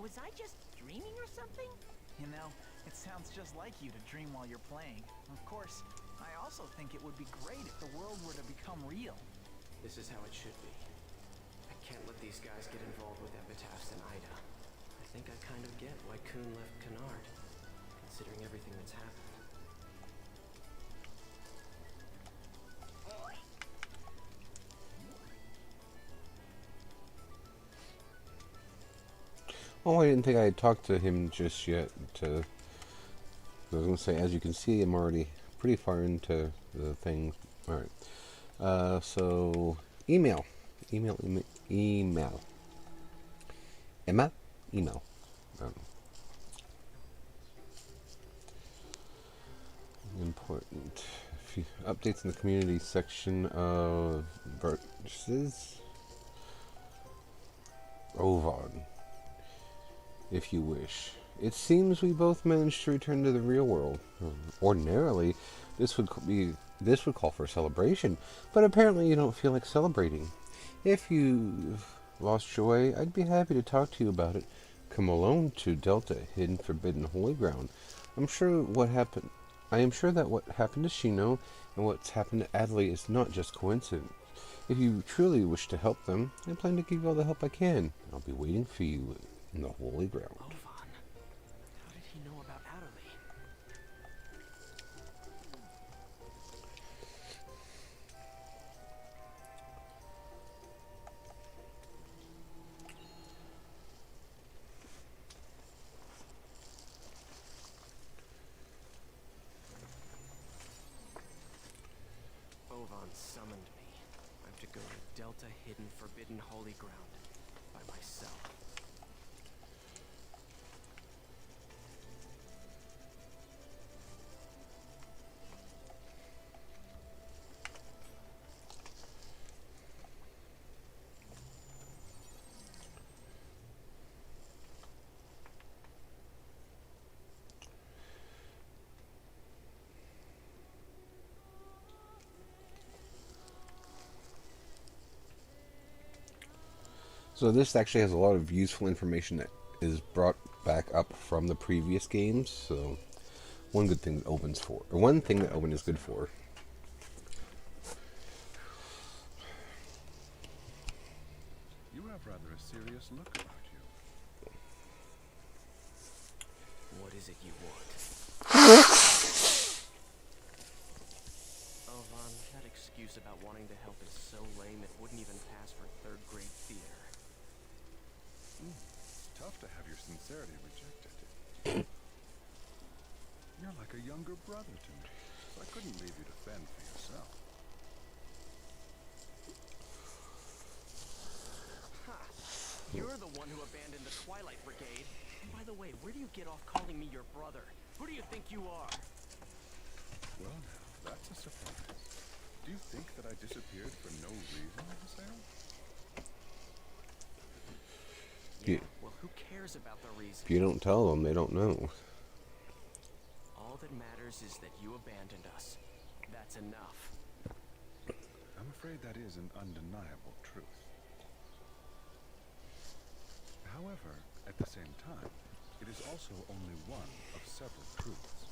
Was I just dreaming or something? You know, it sounds just like you to dream while you're playing. Of course, I also think it would be great if the world were to become real. This is how it should be. I can't let these guys get involved with epitaphs and AIDA. I think I kind of get why Kuhn left Canard, considering everything that's happened. Oh, I didn't think I had talked to him just yet. I was going to say, as you can see, I'm already pretty far into the thing. Alright. So, email. Email. Emma? Email. Important. Updates in the community section of versus Ovon. If you wish. It seems we both managed to return to the real world. Ordinarily, this would call for a celebration, but apparently you don't feel like celebrating. If you've lost your way, I'd be happy to talk to you about it. Come alone to Delta, hidden, forbidden, holy ground. I am sure that what happened to Shino and what's happened to Adley is not just coincidence. If you truly wish to help them, I plan to give you all the help I can. I'll be waiting for you in the holy ground. Ovan. How did he know about Adderley? Ovan summoned me. I'm to go to Delta Hidden Forbidden Holy Ground by myself. So this actually has a lot of useful information that is brought back up from the previous games. So one good thing that Owen's for, or one thing that Owen is good for. You have rather a serious look about you. What is it you want? Ovan, that excuse about wanting to help is so lame it wouldn't even pass for third-grade theater. Tough to have your sincerity rejected. You're like a younger brother to me, so I couldn't leave you to fend for yourself. Ha! You're the one who abandoned the Twilight Brigade. And by the way, where do you get off calling me your brother? Who do you think you are? Well now, that's a surprise. Do you think that I disappeared for no reason, Haseo? Yeah, well, who cares about the reason? If you don't tell them, they don't know. All that matters is that you abandoned us. That's enough. I'm afraid that is an undeniable truth. However, at the same time, it is also only one of several truths.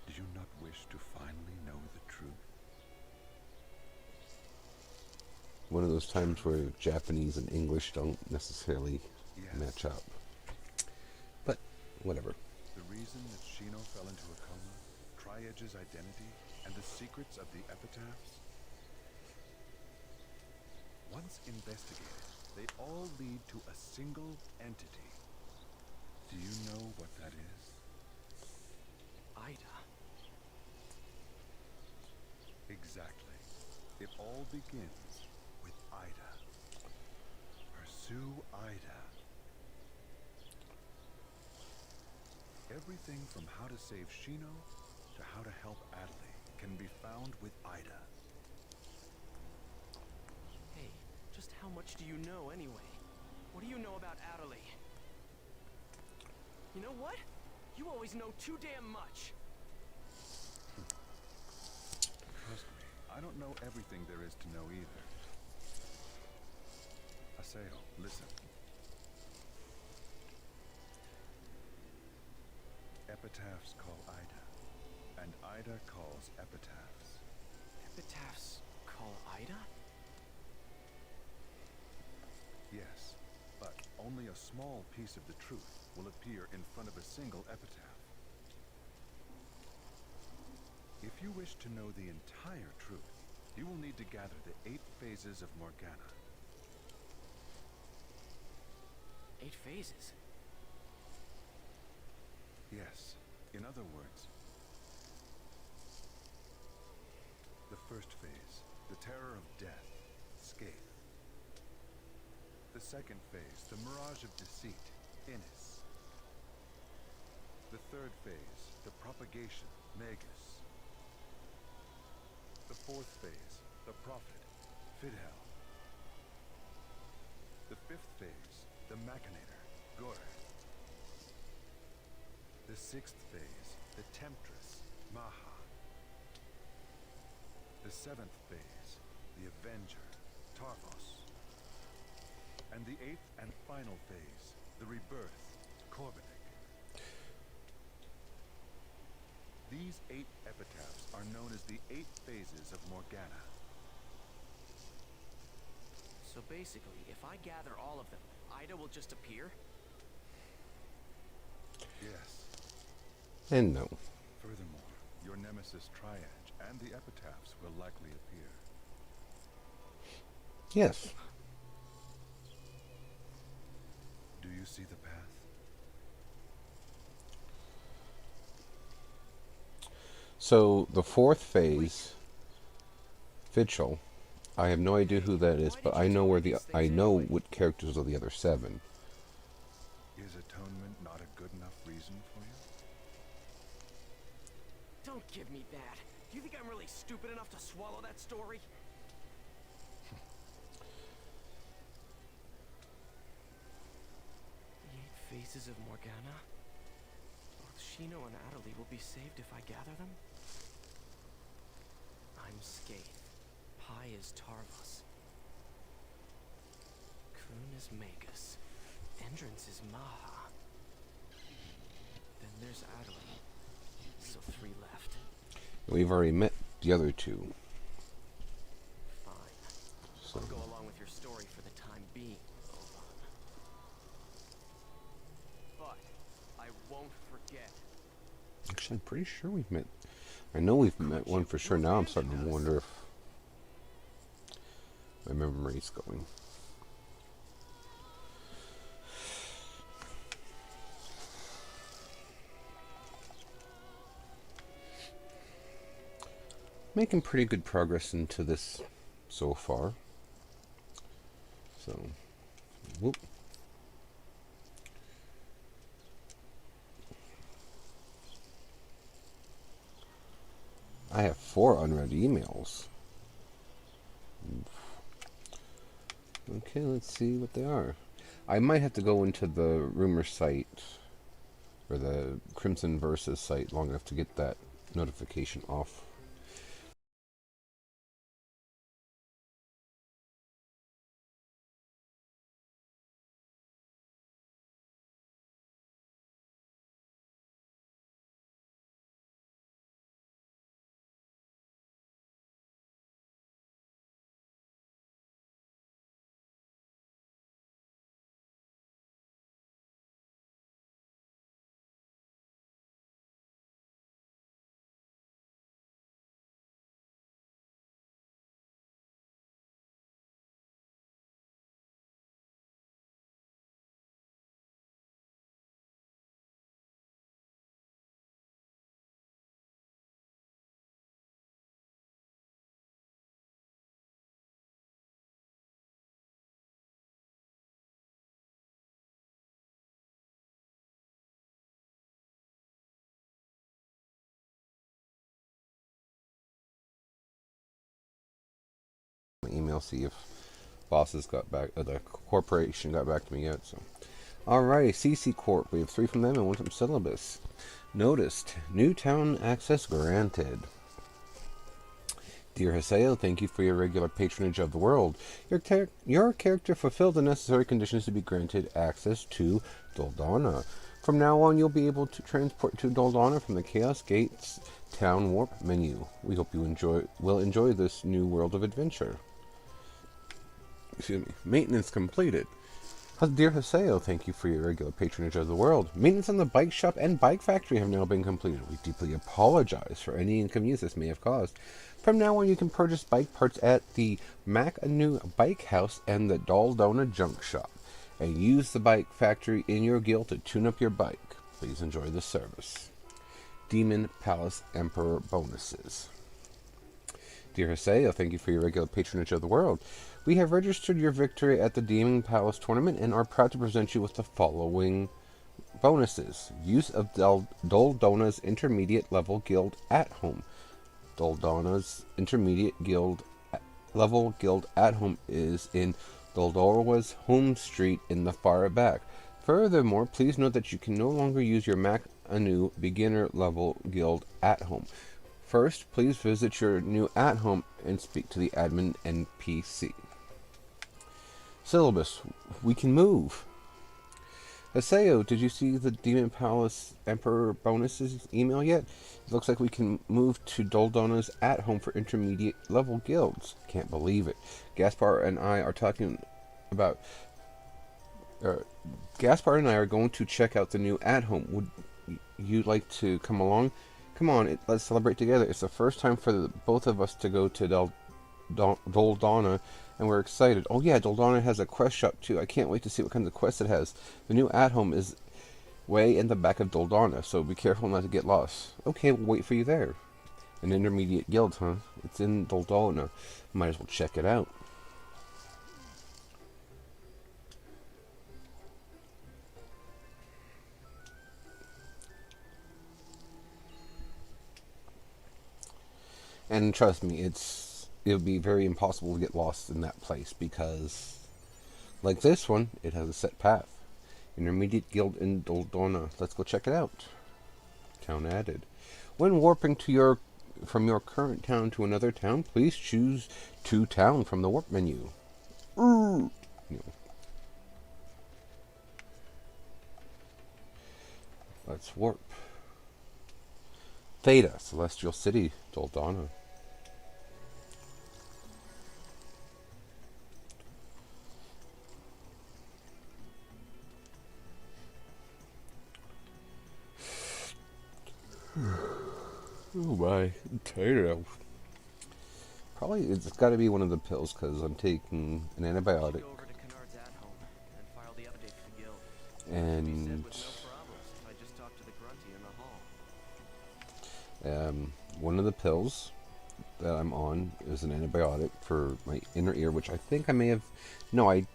Do you not wish to finally know the truth? One of those times where Japanese and English don't necessarily Yes. match up. But whatever. The reason that Shino fell into a coma, Tri-Edge's identity, and the secrets of the epitaphs? Once investigated, they all lead to a single entity. Do you know what that is? Ida. Exactly. It all begins with Ida. Pursue Ida. Everything from how to save Shino to how to help Adley can be found with Ida. Hey, just how much do you know anyway? What do you know about Adderley? You know what? You always know too damn much. Trust me, I don't know everything there is to know either. Haseo, listen. Epitaphs call Ida, and Ida calls epitaphs. Epitaphs call Ida? Yes, but only a small piece of the truth will appear in front of a single epitaph. If you wish to know the entire truth, you will need to gather the 8 phases of Morgana. 8 phases. Yes, in other words, the first phase, the terror of death, Scathe. The second phase, the mirage of deceit, Innis. The third phase, the propagation, Magus. The fourth phase, the prophet, Fidel. The fifth phase, the machinator, Gore. The sixth phase, the temptress, Maha. The seventh phase, the avenger, Tarvos. And the 8th and final phase, the rebirth, Korvanik. These 8 epitaphs are known as the 8 phases of Morgana. So basically, if I gather all of them, Ida will just appear? Yes. And no. Furthermore, your nemesis Triage and the epitaphs will likely appear. Yes. Do you see the path? So the 4th phase, Vigil. I have no idea who that is, but I know what characters are the other 7. Is atonement not a good enough reason for you? Don't give me that. Do you think I'm really stupid enough to swallow that story? The 8 phases of Morgana? Both Shino and Adelie will be saved if I gather them? I'm Skaith. Pi is Tarvos. Kun is Magus. Endrance is Maha. Then there's Adelie. So 3 left. We've already met the other 2. Fine. So I'll go along with your story for the time being, Oban. But I won't forget. actually, I'm pretty sure we've met. I know we've met one for sure. Now I'm starting to wonder if my memory's going. Making pretty good progress into this so far. So, whoop. I have 4 unread emails. Okay, let's see what they are. I might have to go into the rumor site, or the Crimson Versus site, long enough to get that notification off. My email, see if bosses got back, the corporation got back to me yet. So, alrighty, CC Corp. We have 3 from them and 1 from Syllabus. Noticed, new town access granted. Dear Haseo, thank you for your regular patronage of the world. Your character fulfilled the necessary conditions to be granted access to Doldana. From now on, you'll be able to transport to Doldana from the Chaos Gates Town Warp menu. We hope you will enjoy this new world of adventure. Excuse me. Maintenance completed. Dear Haseo, thank you for your regular patronage of the world. Maintenance on the bike shop and bike factory have now been completed. We deeply apologize for any inconvenience this may have caused. From now on, you can purchase bike parts at the Mac Anu Bike House and the Doldona Junk Shop, and use the bike factory in your guild to tune up your bike. Please enjoy the service. Demon Palace Emperor bonuses. Dear Haseo, thank you for your regular patronage of the world. We have registered your victory at the Demon Palace tournament and are proud to present you with the following bonuses. Use of Doldona's intermediate level guild at home. Doldona's intermediate level guild at home is in Doldora's home street in the far back. Furthermore, please note that you can no longer use your Mac Anu beginner level guild at home. First, please visit your new at home and speak to the admin NPC. Syllabus, we can move. Haseo, did you see the Demon Palace Emperor bonuses email yet? It looks like we can move to Doldona's at home for intermediate level guilds. Can't believe it. Gaspar and I are talking about. Uh, Gaspar and I are going to check out the new at home. Would you like to come along? Come on, let's celebrate together. It's the first time for both of us to go to Doldana, and we're excited. Oh yeah, Doldana has a quest shop too. I can't wait to see what kinds of quests it has. The new at-home is way in the back of Doldana, so be careful not to get lost. Okay, we'll wait for you there. An intermediate guild, huh? It's in Doldana. Might as well check it out. And trust me, it would be very impossible to get lost in that place because, like this one, it has a set path. Intermediate Guild in Doldona. Let's go check it out. Town added. When warping from your current town to another town, please choose to town from the warp menu. No. Let's warp. Theta, Celestial City, Doldana. Oh my, I'm tired. Probably it's got to be one of the pills because I'm taking an antibiotic. Go over to Kennard's at home and file the update for the guild. Be And said with no problems if I just talk to the grunty in the hall. one of the pills that I'm on is an antibiotic for my inner ear, which I think I may have. No, I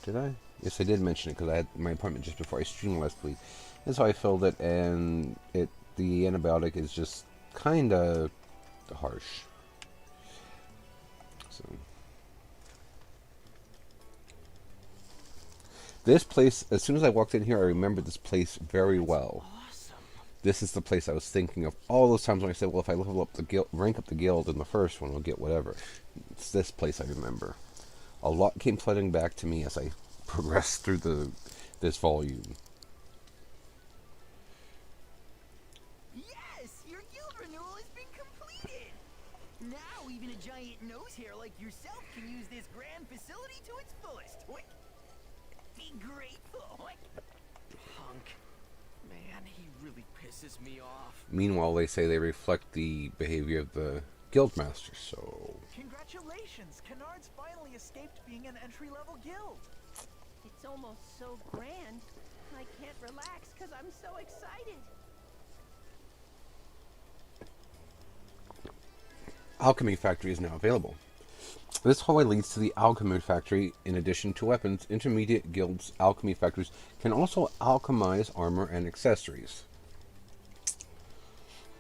did. Yes, I did mention it because I had my appointment just before I streamed last week, and so I filled it, and the antibiotic is just kind of harsh. So this place, as soon as I walked in here, I remembered this place very well. Awesome. This is the place I was thinking of all those times when I said, well, if I level up the guild, rank up the guild in the first one, I'll get whatever. It's this place I remember. A lot came flooding back to me as I progressed through this volume. Yes, your guild renewal has been completed. Now even a giant nosehair like yourself can use this grand facility to its fullest. Be grateful. Hunk. Man, he really pisses me off. Meanwhile, they say they reflect the behavior of the guild master, so... Congratulations! Kennard's finally escaped being an entry-level guild. It's almost so grand. I can't relax because I'm so excited. Alchemy Factory is now available. This hallway leads to the Alchemy Factory. In addition to weapons, intermediate guilds' alchemy factories can also alchemize armor and accessories.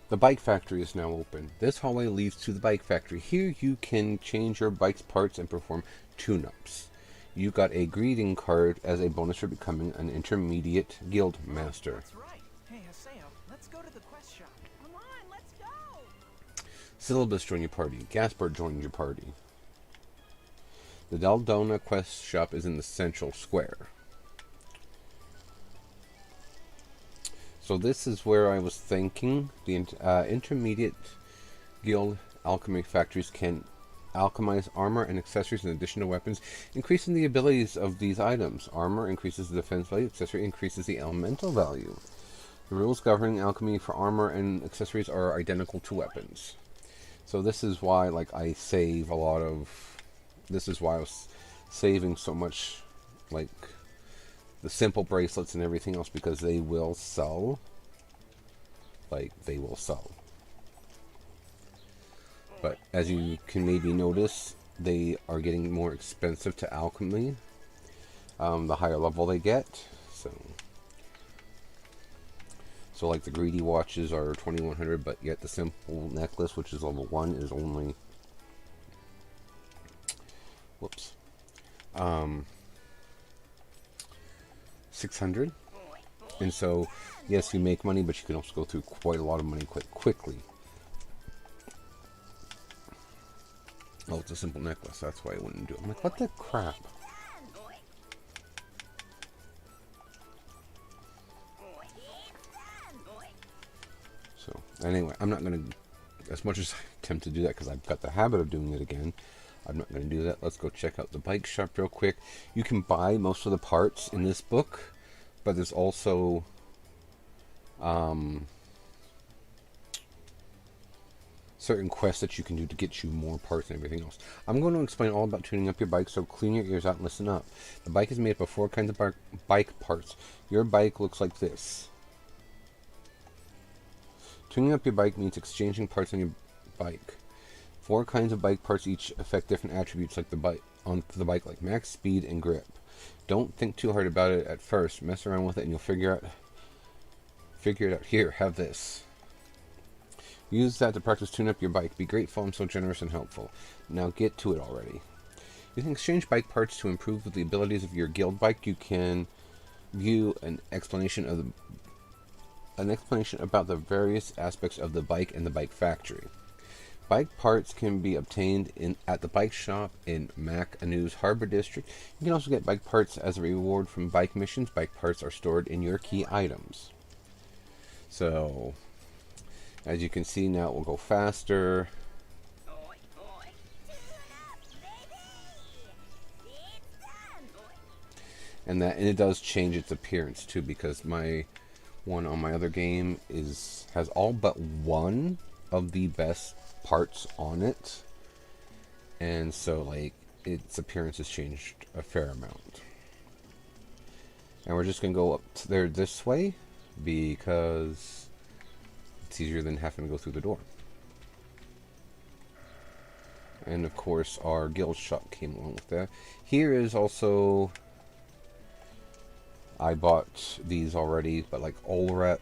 The Bike Factory is now open. This hallway leads to the Bike Factory. Here you can change your bike's parts and perform tune-ups. You got a greeting card as a bonus for becoming an intermediate guild master. That's right. Hey, Haseo, let's go to the quest shop. Come on, let's go. Syllabus joined your party. Gaspar joined your party. The Daldona quest shop is in the central square. So this is where I was thinking the intermediate guild alchemy factories can alchemize armor and accessories in addition to weapons, increasing the abilities of these items. Armor increases the defense value, accessory increases the elemental value. The rules governing alchemy for armor and accessories are identical to weapons. So this is why, like, I save a lot of... This is why I was saving so much, like, the simple bracelets and everything else, because they will sell. Like, they will sell. But as you can maybe notice, they are getting more expensive to alchemy the higher level they get. So like the greedy watches are 2100, but yet the simple necklace, which is level 1, is only 600. And so, yes, you make money, but you can also go through quite a lot of money quite quickly. Oh, it's a simple necklace. That's why I wouldn't do it. I'm like, what the crap? Anyway, I'm not going to, as much as I attempt to do that because I've got the habit of doing it again, I'm not going to do that. Let's go check out the bike shop real quick. You can buy most of the parts in this book, but there's also certain quests that you can do to get you more parts and everything else. I'm going to explain all about tuning up your bike, so clean your ears out and listen up. The bike is made up of 4 kinds of bike parts. Your bike looks like this. Tuning up your bike means exchanging parts on your bike. 4 kinds of bike parts each affect different attributes like the bike on the bike, like max speed and grip. Don't think too hard about it at first. Mess around with it and you'll figure it out. Here, have this. Use that to practice tune up your bike. Be grateful I'm so generous and helpful. Now get to it already. You can exchange bike parts to improve the abilities of your guild bike. You can view an explanation about the various aspects of the bike in the bike factory. Bike parts can be obtained at the bike shop in Mac Anu's Harbor District. You can also get bike parts as a reward from bike missions. Bike parts are stored in your key items. So, as you can see now, it will go faster. And it does change its appearance too, because my one on my other game has all but one of the best parts on it, and so like its appearance has changed a fair amount. And we're just gonna go up there this way because it's easier than having to go through the door. And of course our guild shop came along with that. Here is also, I bought these already, but like Olrep,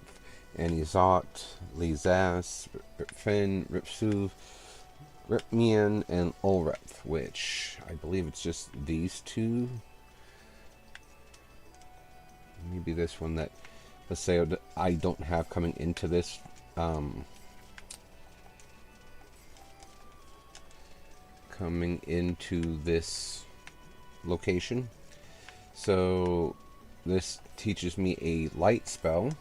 Anizot, Lizas, Ripfin, Ripsuv, Ripmian, and Olrep, which I believe it's just these 2. Maybe this one that, let's say, I don't have coming into this location. So this teaches me a light spell,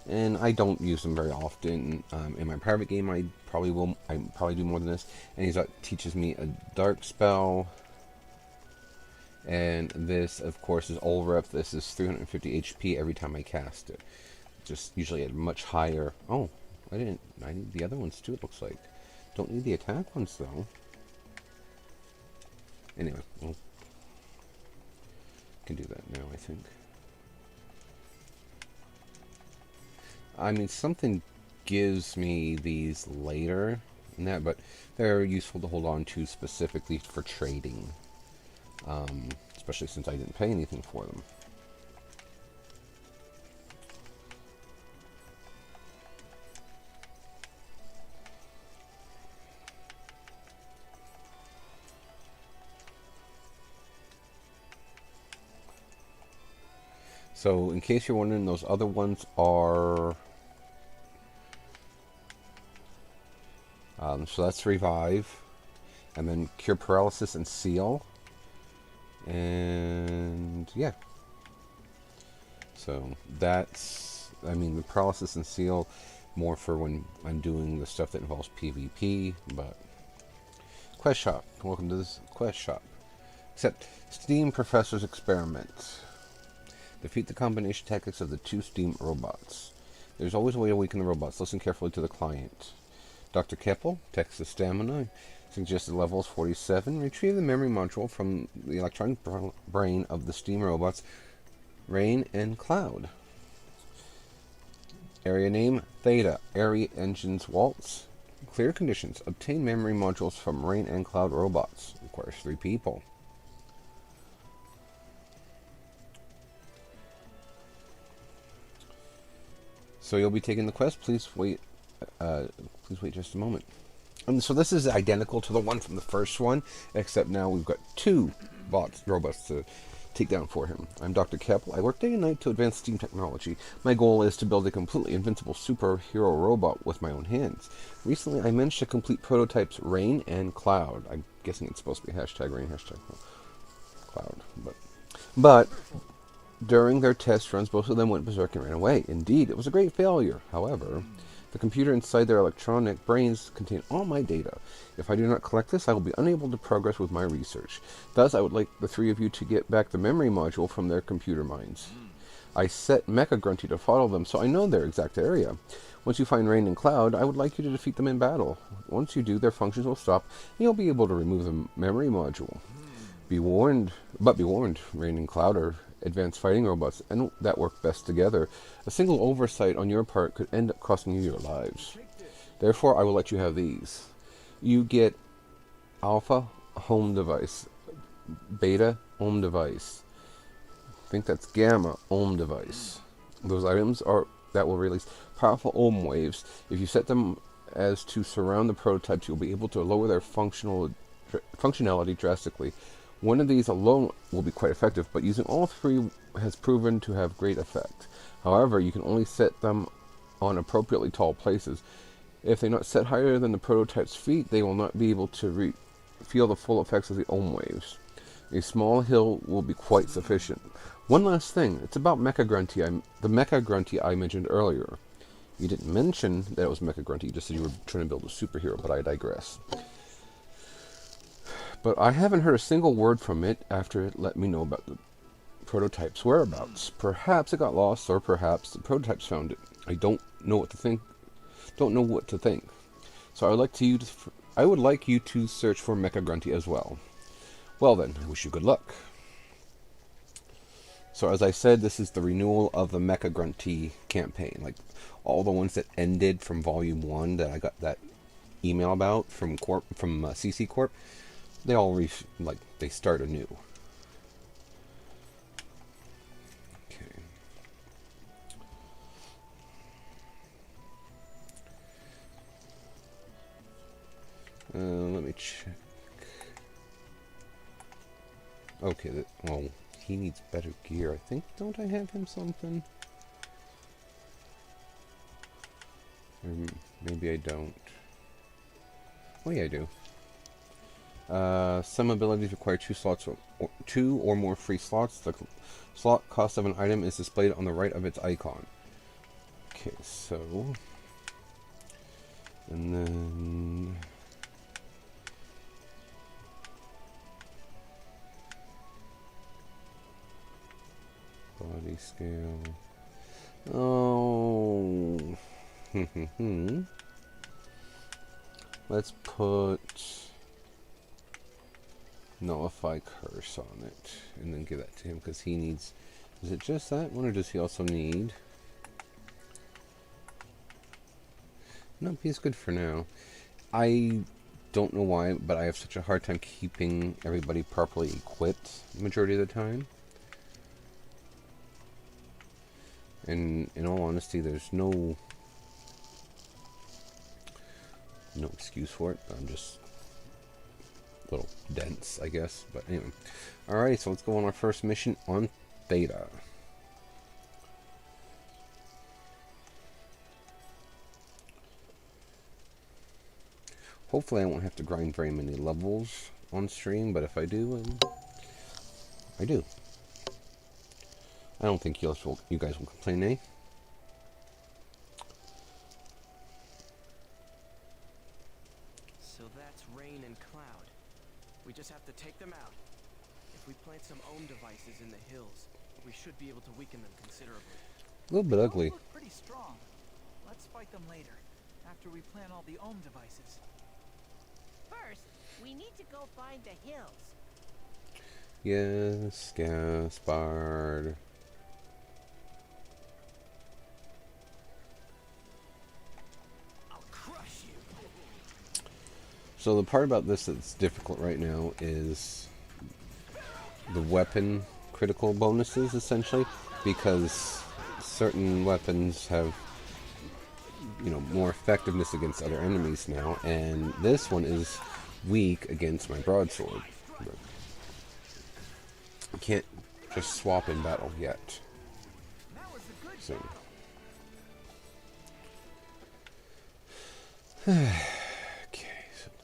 and I don't use them very often. In my private game, I probably do more than this. And he teaches me a dark spell. And this, of course, is Olrep. This is 350 HP every time I cast it. Just usually at a much higher. Oh, I need the other ones too. It looks like. Don't need the attack ones though. Anyway, well, can do that now, I think. I mean, something gives me these later and that, but they're useful to hold on to specifically for trading, especially since I didn't pay anything for them. So, in case you're wondering, those other ones are... so that's Revive, and then Cure Paralysis and Seal. And, yeah. So, that's... I mean, the Paralysis and Seal, more for when I'm doing the stuff that involves PvP, but... Quest Shop. Welcome to this Quest Shop. Except, Steam Professor's Experiment. Defeat the combination tactics of the 2 Steam robots. There's always a way to weaken the robots. Listen carefully to the client. Dr. Keppel, Texas Stamina, suggested level is 47. Retrieve the memory module from the electronic brain of the Steam robots, Rain and Cloud. Area name, Theta. Area engines, Waltz. Clear conditions. Obtain memory modules from Rain and Cloud robots. Requires 3 people. So you'll be taking the quest. Please wait just a moment. And so this is identical to the one from the first one, except now we've got 2 robots to take down for him. I'm Dr. Keppel. I work day and night to advance steam technology. My goal is to build a completely invincible superhero robot with my own hands. Recently, I managed to complete prototypes Rain and Cloud. I'm guessing it's supposed to be hashtag Rain, hashtag Cloud. But during their test runs, both of them went berserk and ran away. Indeed, it was a great failure. However, The computer inside their electronic brains contain all my data. If I do not collect this, I will be unable to progress with my research. Thus, I would like the three of you to get back the memory module from their computer minds. I set Mecha Grunty to follow them, so I know their exact area. Once you find Rain and Cloud, I would like you to defeat them in battle. Once you do, their functions will stop, and you'll be able to remove the memory module. Be warned, Rain and Cloud are advanced fighting robots, and that work best together. A single oversight on your part could end up costing you your lives. Therefore, I will let you have these. You get Alpha, home device. Beta, home device. I think that's Gamma, ohm device. Those items are that will release powerful ohm waves. If you set them as to surround the prototypes, you'll be able to lower their functionality drastically. One of these alone will be quite effective, but using all three has proven to have great effect. However, you can only set them on appropriately tall places. If they're not set higher than the prototype's feet, they will not be able to feel the full effects of the ohm waves. A small hill will be quite sufficient. One last thing, it's about Mecha Grunty, the Mecha Grunty I mentioned earlier. You didn't mention that it was Mecha Grunty, you just said you were trying to build a superhero, but I digress. But I haven't heard a single word from it after it let me know about the prototype's whereabouts. Perhaps it got lost, or perhaps the prototypes found it. I don't know what to think. So I would like you to search for Mecha Grunty as well. Well then, I wish you good luck. So as I said, this is the renewal of the Mecha Grunty campaign. Like all the ones that ended from Volume 1 that I got that email about from CC Corp, they all they start anew. Okay. Let me check. Okay, well, he needs better gear. I think, don't I have him something? Or maybe I don't. Oh yeah, I do. Some abilities require two or more free slots. The slot cost of an item is displayed on the right of its icon. Okay, so... And then... Body scale. Oh. Let's put Nullify Curse on it and then give that to him because he needs. Is it just that one or does he also need? Nope, he's good for now. I don't know why, but I have such a hard time keeping everybody properly equipped the majority of the time. And in all honesty, there's no excuse for it. I'm just a little dense, I guess. But anyway. Alright, so let's go on our first mission on Theta. Hopefully I won't have to grind very many levels on stream, but if I do, I do. I don't think you guys will complain, eh? So that's Rain and Cloud. We just have to take them out. If we plant some ohm devices in the hills, we should be able to weaken them considerably. A little bit ugly. Those look pretty strong. Let's fight them later, after we plant all the ohm devices. First, we need to go find the hills. Yes, Gaspard. So the part about this that's difficult right now is the weapon critical bonuses, essentially, because certain weapons have, more effectiveness against other enemies now, and this one is weak against my broadsword. But I can't just swap in battle yet. So.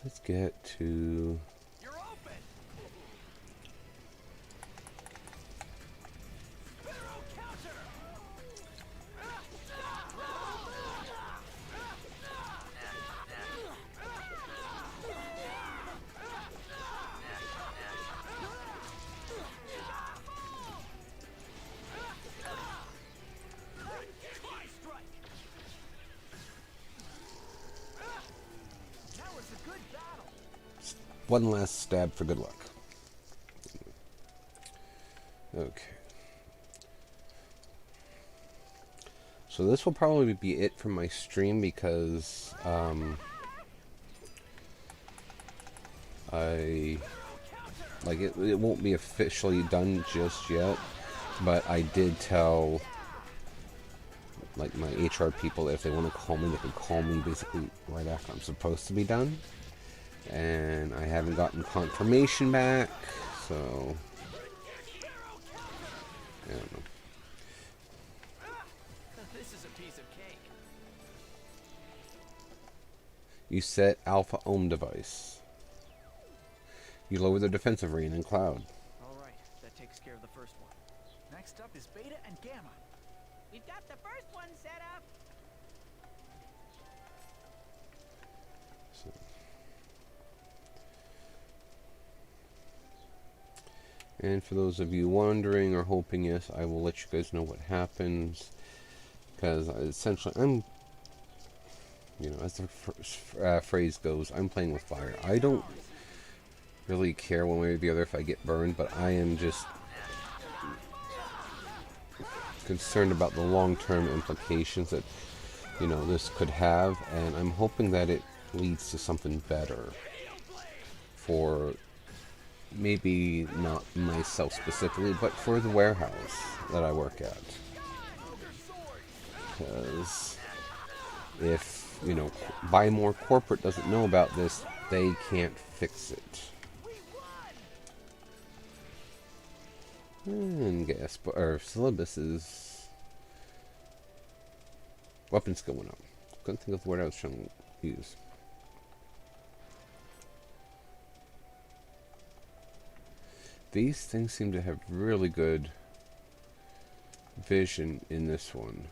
Let's get to... You're open. one last stab for good luck. Okay. So this will probably be it for my stream because it won't be officially done just yet, but I did tell like my HR people if they want to call me, they can call me basically right after I'm supposed to be done. And I haven't gotten confirmation back, so I don't know. This is a piece of cake. You set Alpha Ohm device. You lower the defensive rating in cloud. All right, that takes care of the first one. Next up is Beta and Gamma. We've got the first one set up. So. And for those of you wondering or hoping, yes, I will let you guys know what happens. Because essentially, I'm, as the phrase goes, I'm playing with fire. I don't really care one way or the other if I get burned, but I am just concerned about the long-term implications that, this could have. And I'm hoping that it leads to something better for maybe not myself specifically, but for the warehouse that I work at. Because if, Buy More Corporate doesn't know about this, they can't fix it. And syllabus is weapons going up. Couldn't think of the word I was trying to use. These things seem to have really good vision in this one.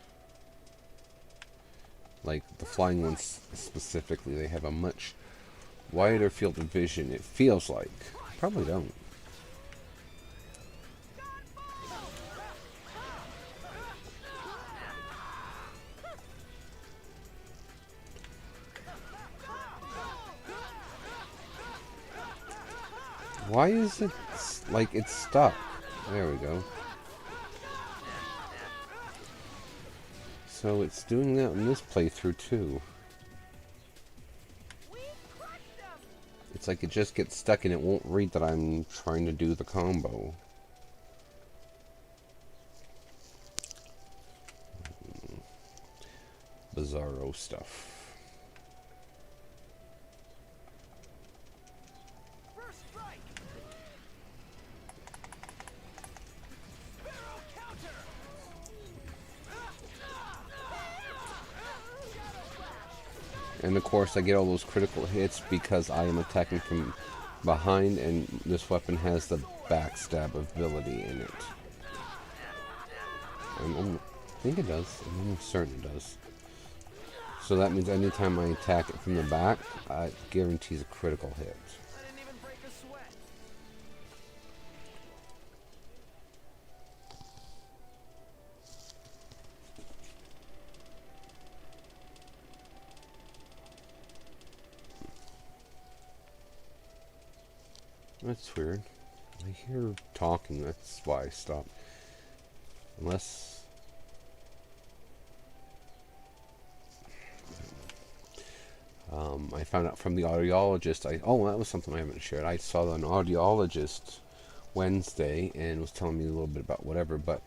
Like the flying ones specifically, they have a much wider field of vision, it feels like. Probably don't. Why is it like it's stuck? There we go. So it's doing that in this playthrough too. It's like it just gets stuck and it won't read that I'm trying to do the combo. Bizarro stuff. And of course I get all those critical hits because I am attacking from behind, and this weapon has the backstab ability in it. I think it does. I'm almost certain it does. So that means anytime I attack it from the back, it guarantees a critical hit. I didn't even break a sweat. That's weird. I hear talking, that's why I stopped. Unless... I found out from the audiologist, oh, that was something I haven't shared. I saw an audiologist Wednesday and was telling me a little bit about whatever, but...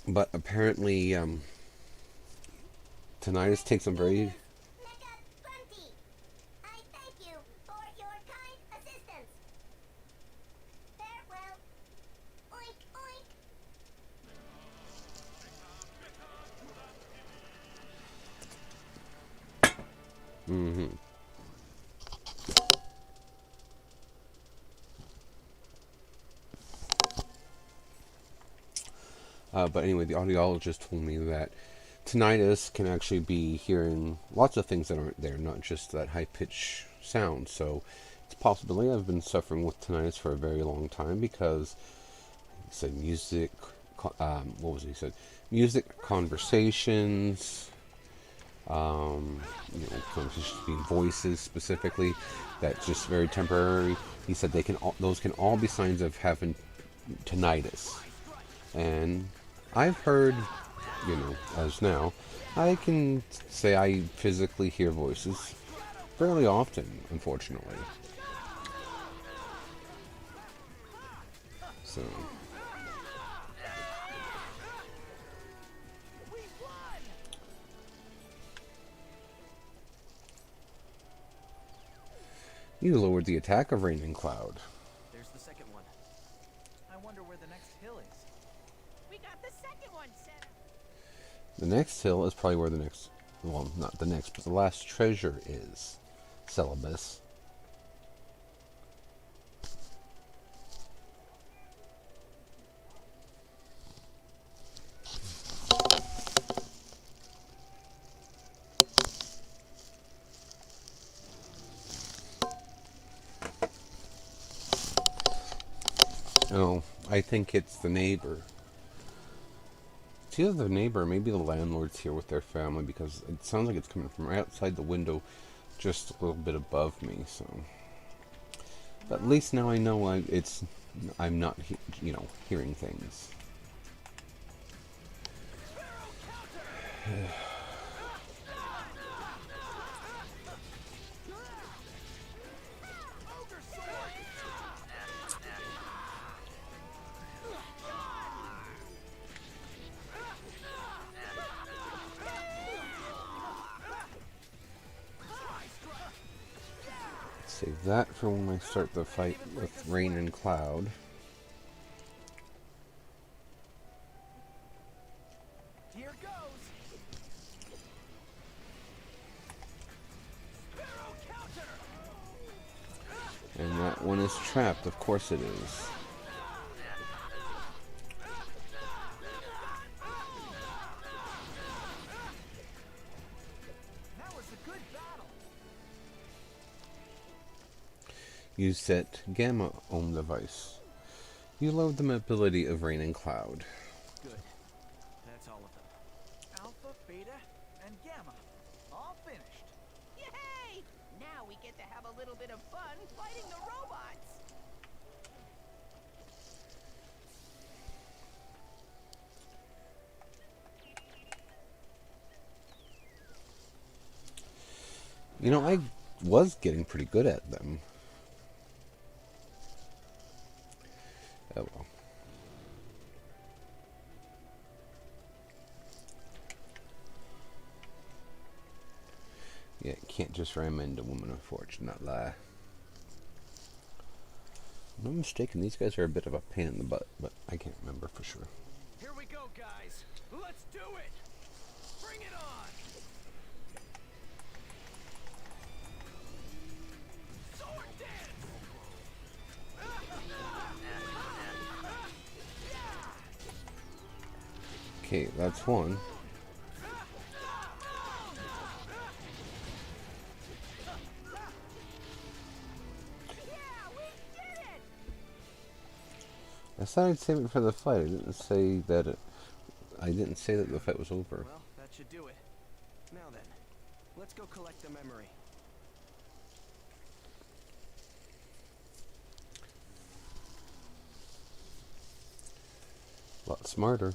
but apparently, tinnitus takes some very... Mm-hmm. But anyway, the audiologist told me that tinnitus can actually be hearing lots of things that aren't there, not just that high-pitched sound. So it's a possibility. I've been suffering with tinnitus for a very long time because he said music, what was it? He said music, conversations, You know, some just being voices specifically. That's just very temporary. He said those can all be signs of having tinnitus. And I've heard, you know, as now, I can say I physically hear voices fairly often, unfortunately. So, you lowered the attack of Rain and Cloud. There's the second one. I wonder where the next hill is. We got the second one set up. The next hill is probably where the next, well, not the next, but the last treasure is. Celibus. Oh, I think it's the neighbor. It's either the neighbor or maybe the landlord's here with their family because it sounds like it's coming from right outside the window just a little bit above me, so. But at least now I know I'm not, you know, hearing things. Save that for when I start the fight with Rain and Cloud. Here goes. Sparrow counter. And that one is trapped, of course it is. That was a good battle. You set Gamma on the device. You load the mobility of Rain and Cloud. Good. That's all of them. Alpha, beta, and gamma. All finished. Yay! Now we get to have a little bit of fun fighting the robots. You know, I was getting pretty good at them. Oh well. Yeah, can't just ram into Woman of Fortune, not lie. If I'm not mistaken, these guys are a bit of a pain in the butt, but I can't remember for sure. Here we go, guys. Let's do it. Bring it on. Sword dance. Okay, that's one. I thought I'd save it for the fight. I didn't say that the fight was over. Well, that should do it. Now then, let's go collect the memory. A lot smarter.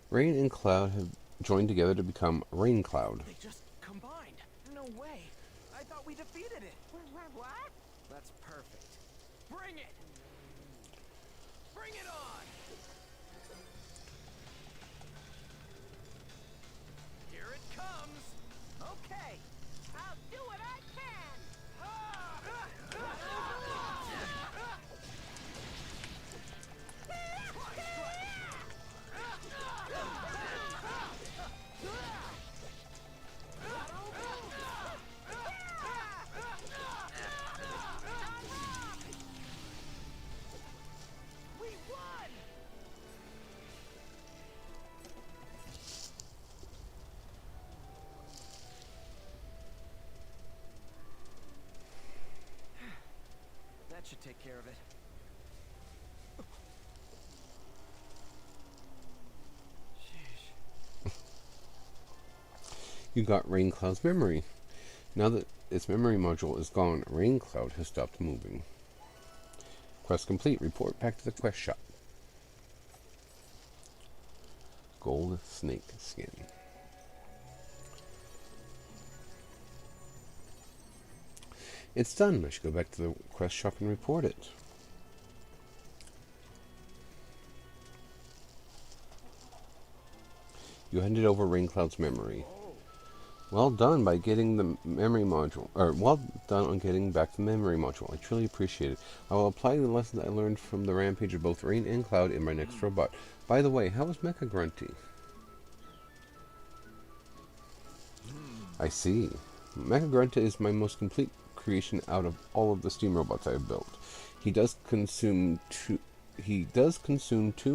Rain and Cloud have joined together to become Rain Cloud. They just combined. No way. I thought we defeated it. What? That's perfect. Bring it. Bring it on. Here it comes. Okay. I'll do what I can. We won. That should take care of it. You got Raincloud's memory. Now that its memory module is gone, Raincloud has stopped moving. Quest complete. Report back to the quest shop. Gold snake skin. It's done. I should go back to the quest shop and report it. You handed over Raincloud's memory. Well done by getting the memory module, or well done on getting back the memory module. I truly appreciate it. I will apply the lessons I learned from the rampage of both Rain and Cloud in my next robot. By the way, how is Mecha Grunty? I see. Mecha Grunty is my most complete creation out of all of the steam robots I have built. He does consume too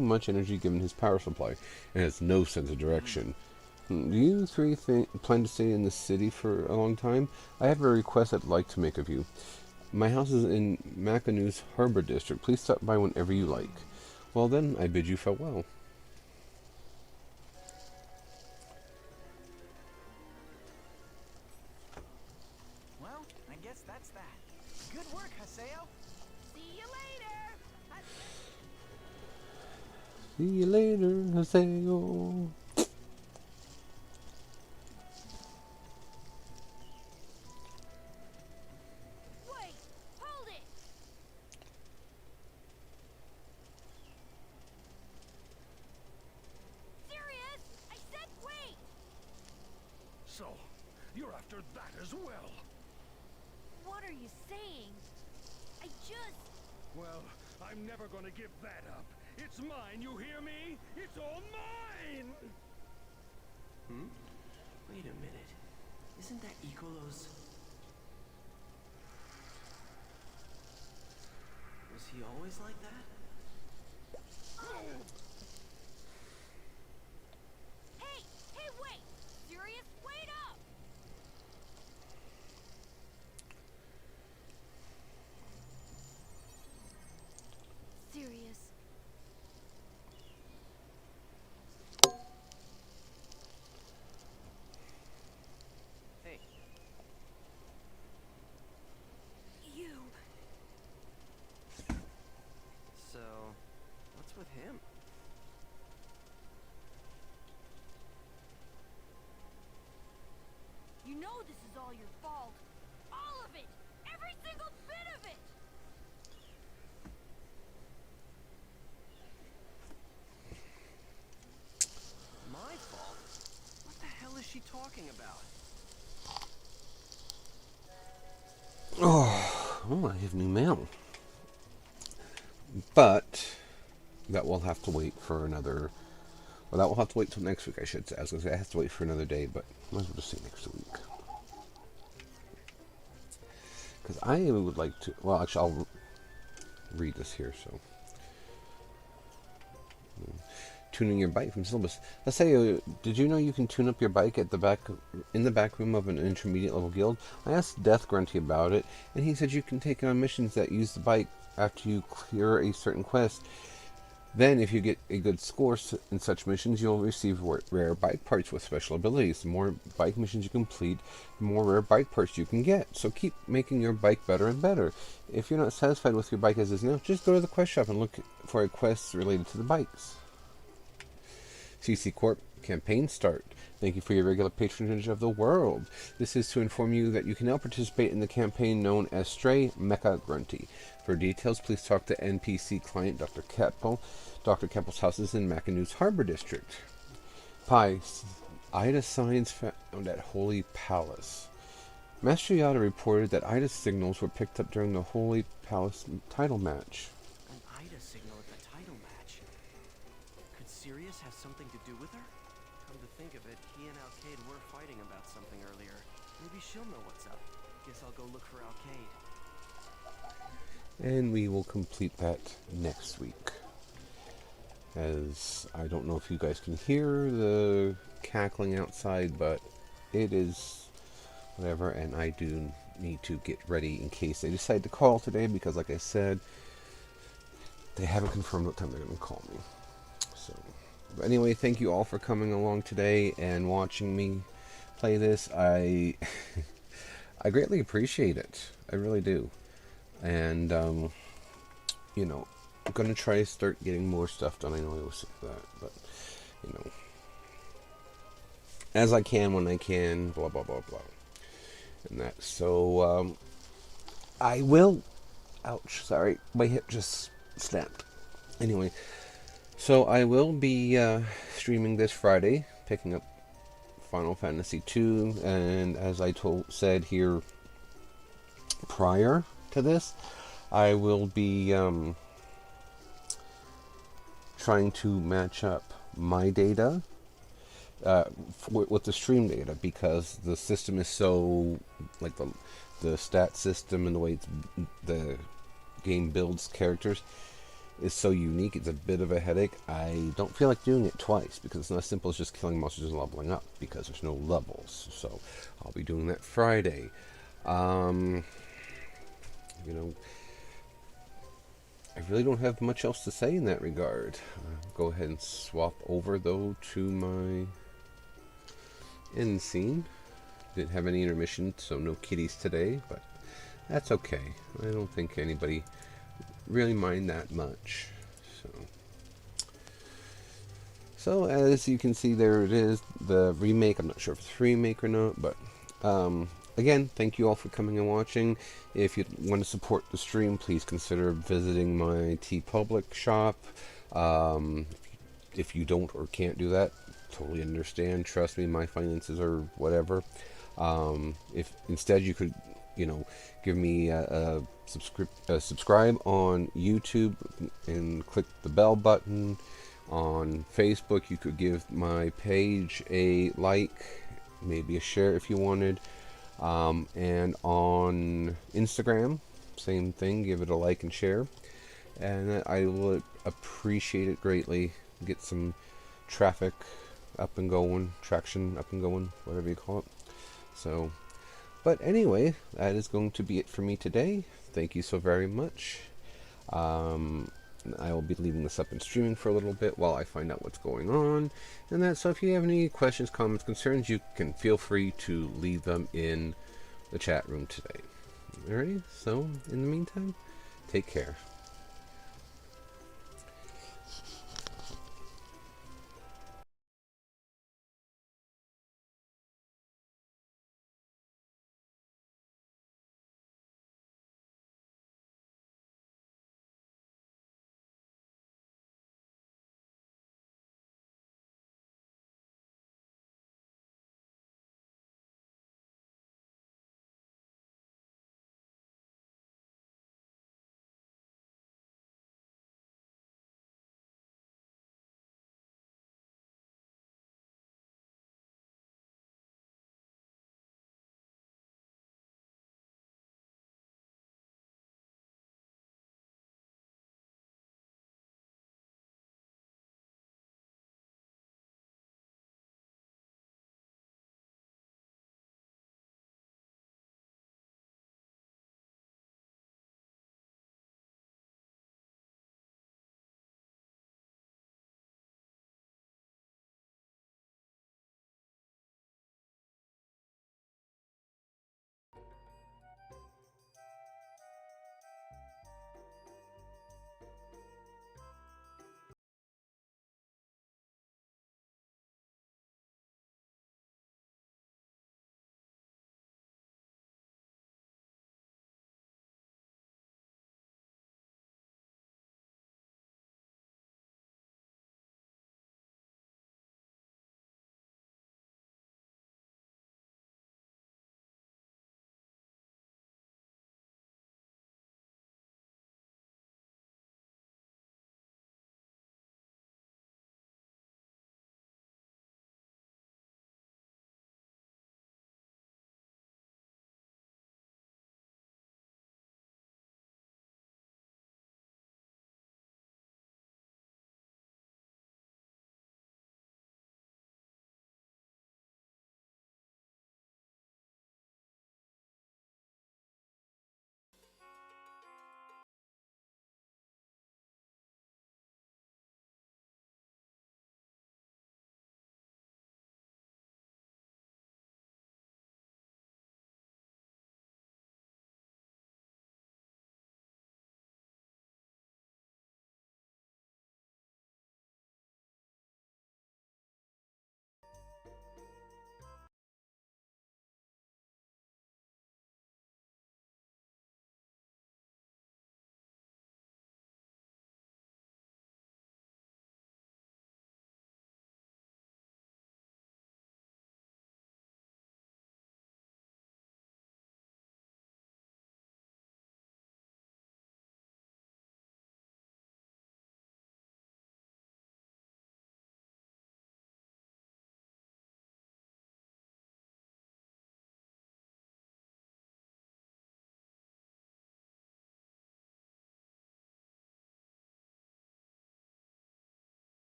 much energy given his power supply, and has no sense of direction. Do you three plan to stay in the city for a long time? I have a request I'd like to make of you. My house is in Macanu's Harbor District. Please stop by whenever you like. Well then, I bid you farewell. Well, I guess that's that. Good work, Haseo. See you later. See you later, Haseo. Wait! Hold it! Serious? I said wait! So, you're after that as well. What are you saying? I just... Well, I'm never gonna give that up. It's mine, you hear me? It's all mine! Wait a minute. Isn't that Icolo's? Was he always like that? Hey! Hey, wait! Serious, wait up! Serious. Hey, You... so what's with him? You know this is all your fault. All of it! Every single bit of it! My fault? What the hell is she talking about? Oh, I have new mail. But that will have to wait for another. Well, that will have to wait till next week, I should say. I was going to say I have to wait for another day, but might as well just say next week. Because I would like to. Well, actually, I'll read this here. So, tuning your bike from syllabus. Let's say, did you know you can tune up your bike at the back in the back room of an intermediate level guild? I asked Death Grunty about it, and he said you can take it on missions that use the bike after you clear a certain quest. Then, if you get a good score in such missions, you'll receive rare bike parts with special abilities. The more bike missions you complete, the more rare bike parts you can get. So keep making your bike better and better. If you're not satisfied with your bike as is now, just go to the quest shop and look for a quest related to the bikes. CC Corp campaign start. Thank you for your regular patronage of the world. This is to inform you that you can now participate in the campaign known as Stray Mecha Grunty. For details, please talk to NPC client Dr. Keppel. Dr. Keppel's house is in Macanu's Harbor District. Pi, AIDA signs found at Holy Palace. Master Yoda reported that AIDA signals were picked up during the Holy Palace title match. An AIDA signal at the title match. Could Sirius have something to do with her? Come to think of it, he and Alcade were fighting about something earlier. Maybe she'll know what's up. Guess I'll go look for Alcade. And we will complete that next week. As I don't know if you guys can hear the cackling outside, but it is whatever, and I do need to get ready in case they decide to call today, because like I said, they haven't confirmed what time they're going to call me. So, but anyway, thank you all for coming along today and watching me play this, I I greatly appreciate it. I really do. And you know, I'm gonna try to start getting more stuff done. I know I was sick of that, but you know, as I can when I can. Blah blah blah blah, and that. So I will. Ouch! Sorry, my hip just snapped. Anyway, so I will be streaming this Friday, picking up Final Fantasy II, and as I said here prior to this, I will be trying to match up my data with the stream data, because the system is so, like the stat system and the way the game builds characters is so unique. It's a bit of a headache. I don't feel like doing it twice, because it's not as simple as just killing monsters and leveling up, because there's no levels. So I'll be doing that Friday. You know, I really don't have much else to say in that regard. Go ahead and swap over though to my end scene. Didn't have any intermission, so no kitties today, but that's okay. I don't think anybody really mind that much. So as you can see, there it is, the remake. I'm not sure if it's a remake or not, but again, thank you all for coming and watching. If you want to support the stream, please consider visiting my TeePublic shop. If you don't or can't do that, totally understand. Trust me, my finances are whatever. If instead you could, you know, give me a subscribe on YouTube and click the bell button. On Facebook, you could give my page a like, maybe a share if you wanted. And on Instagram, same thing, give it a like and share. And I will appreciate it greatly. Get some traffic up and going, traction up and going, whatever you call it. So, but anyway, that is going to be it for me today. Thank you so very much. I will be leaving this up and streaming for a little bit while I find out what's going on. And that, so if you have any questions, comments, concerns, you can feel free to leave them in the chat room today. Alright, so in the meantime, take care.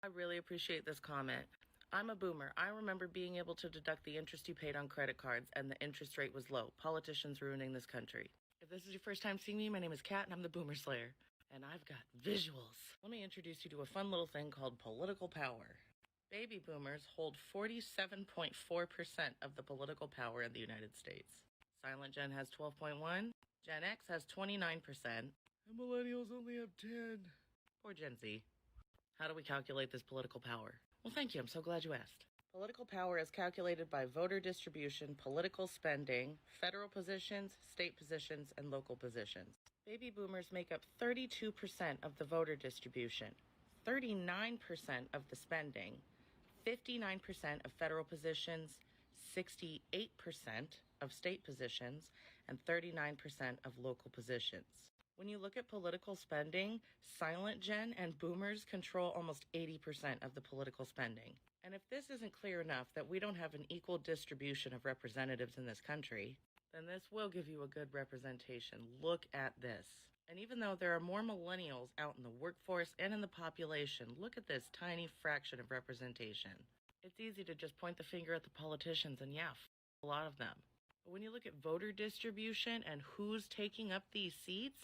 I really appreciate this comment. I'm a boomer. I remember being able to deduct the interest you paid on credit cards, and the interest rate was low. Politicians ruining this country. If this is your first time seeing me, my name is Kat, and I'm the Boomer Slayer. And I've got visuals. Let me introduce you to a fun little thing called political power. Baby boomers hold 47.4% of the political power in the United States. Silent Gen has 12.1%, Gen X has 29%, and millennials only have 10%. Poor Gen Z. How do we calculate this political power? Well, thank you. I'm so glad you asked. Political power is calculated by voter distribution, political spending, federal positions, state positions, and local positions. Baby boomers make up 32% of the voter distribution, 39% of the spending, 59% of federal positions, 68% of state positions, and 39% of local positions. When you look at political spending, Silent Gen and Boomers control almost 80% of the political spending. And if this isn't clear enough that we don't have an equal distribution of representatives in this country, then this will give you a good representation. Look at this. And even though there are more millennials out in the workforce and in the population, look at this tiny fraction of representation. It's easy to just point the finger at the politicians, and yeah, a lot of them. But when you look at voter distribution and who's taking up these seats,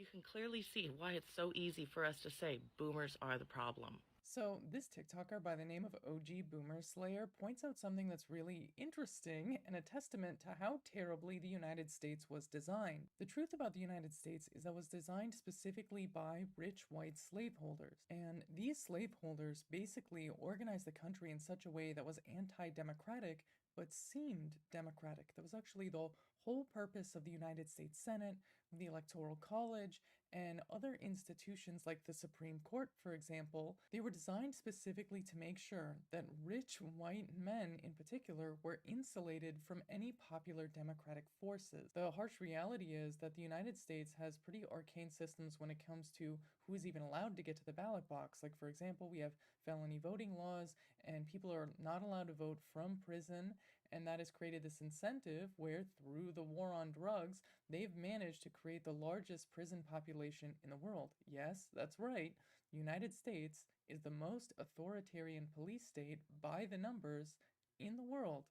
you can clearly see why it's so easy for us to say boomers are the problem. So, this TikToker by the name of OG Boomer Slayer points out something that's really interesting and a testament to how terribly the United States was designed. The truth about the United States is that it was designed specifically by rich white slaveholders. And these slaveholders basically organized the country in such a way that was anti-democratic but seemed democratic. That was actually the whole purpose of the United States Senate, the Electoral College, and other institutions like the Supreme Court, for example. They were designed specifically to make sure that rich white men in particular were insulated from any popular democratic forces. The harsh reality is that the United States has pretty arcane systems when it comes to who is even allowed to get to the ballot box. Like, for example, we have felony voting laws, and people are not allowed to vote from prison, and that has created this incentive where, through the war on drugs, they've managed to create the largest prison population in the world. Yes, that's right. The United States is the most authoritarian police state by the numbers in the world.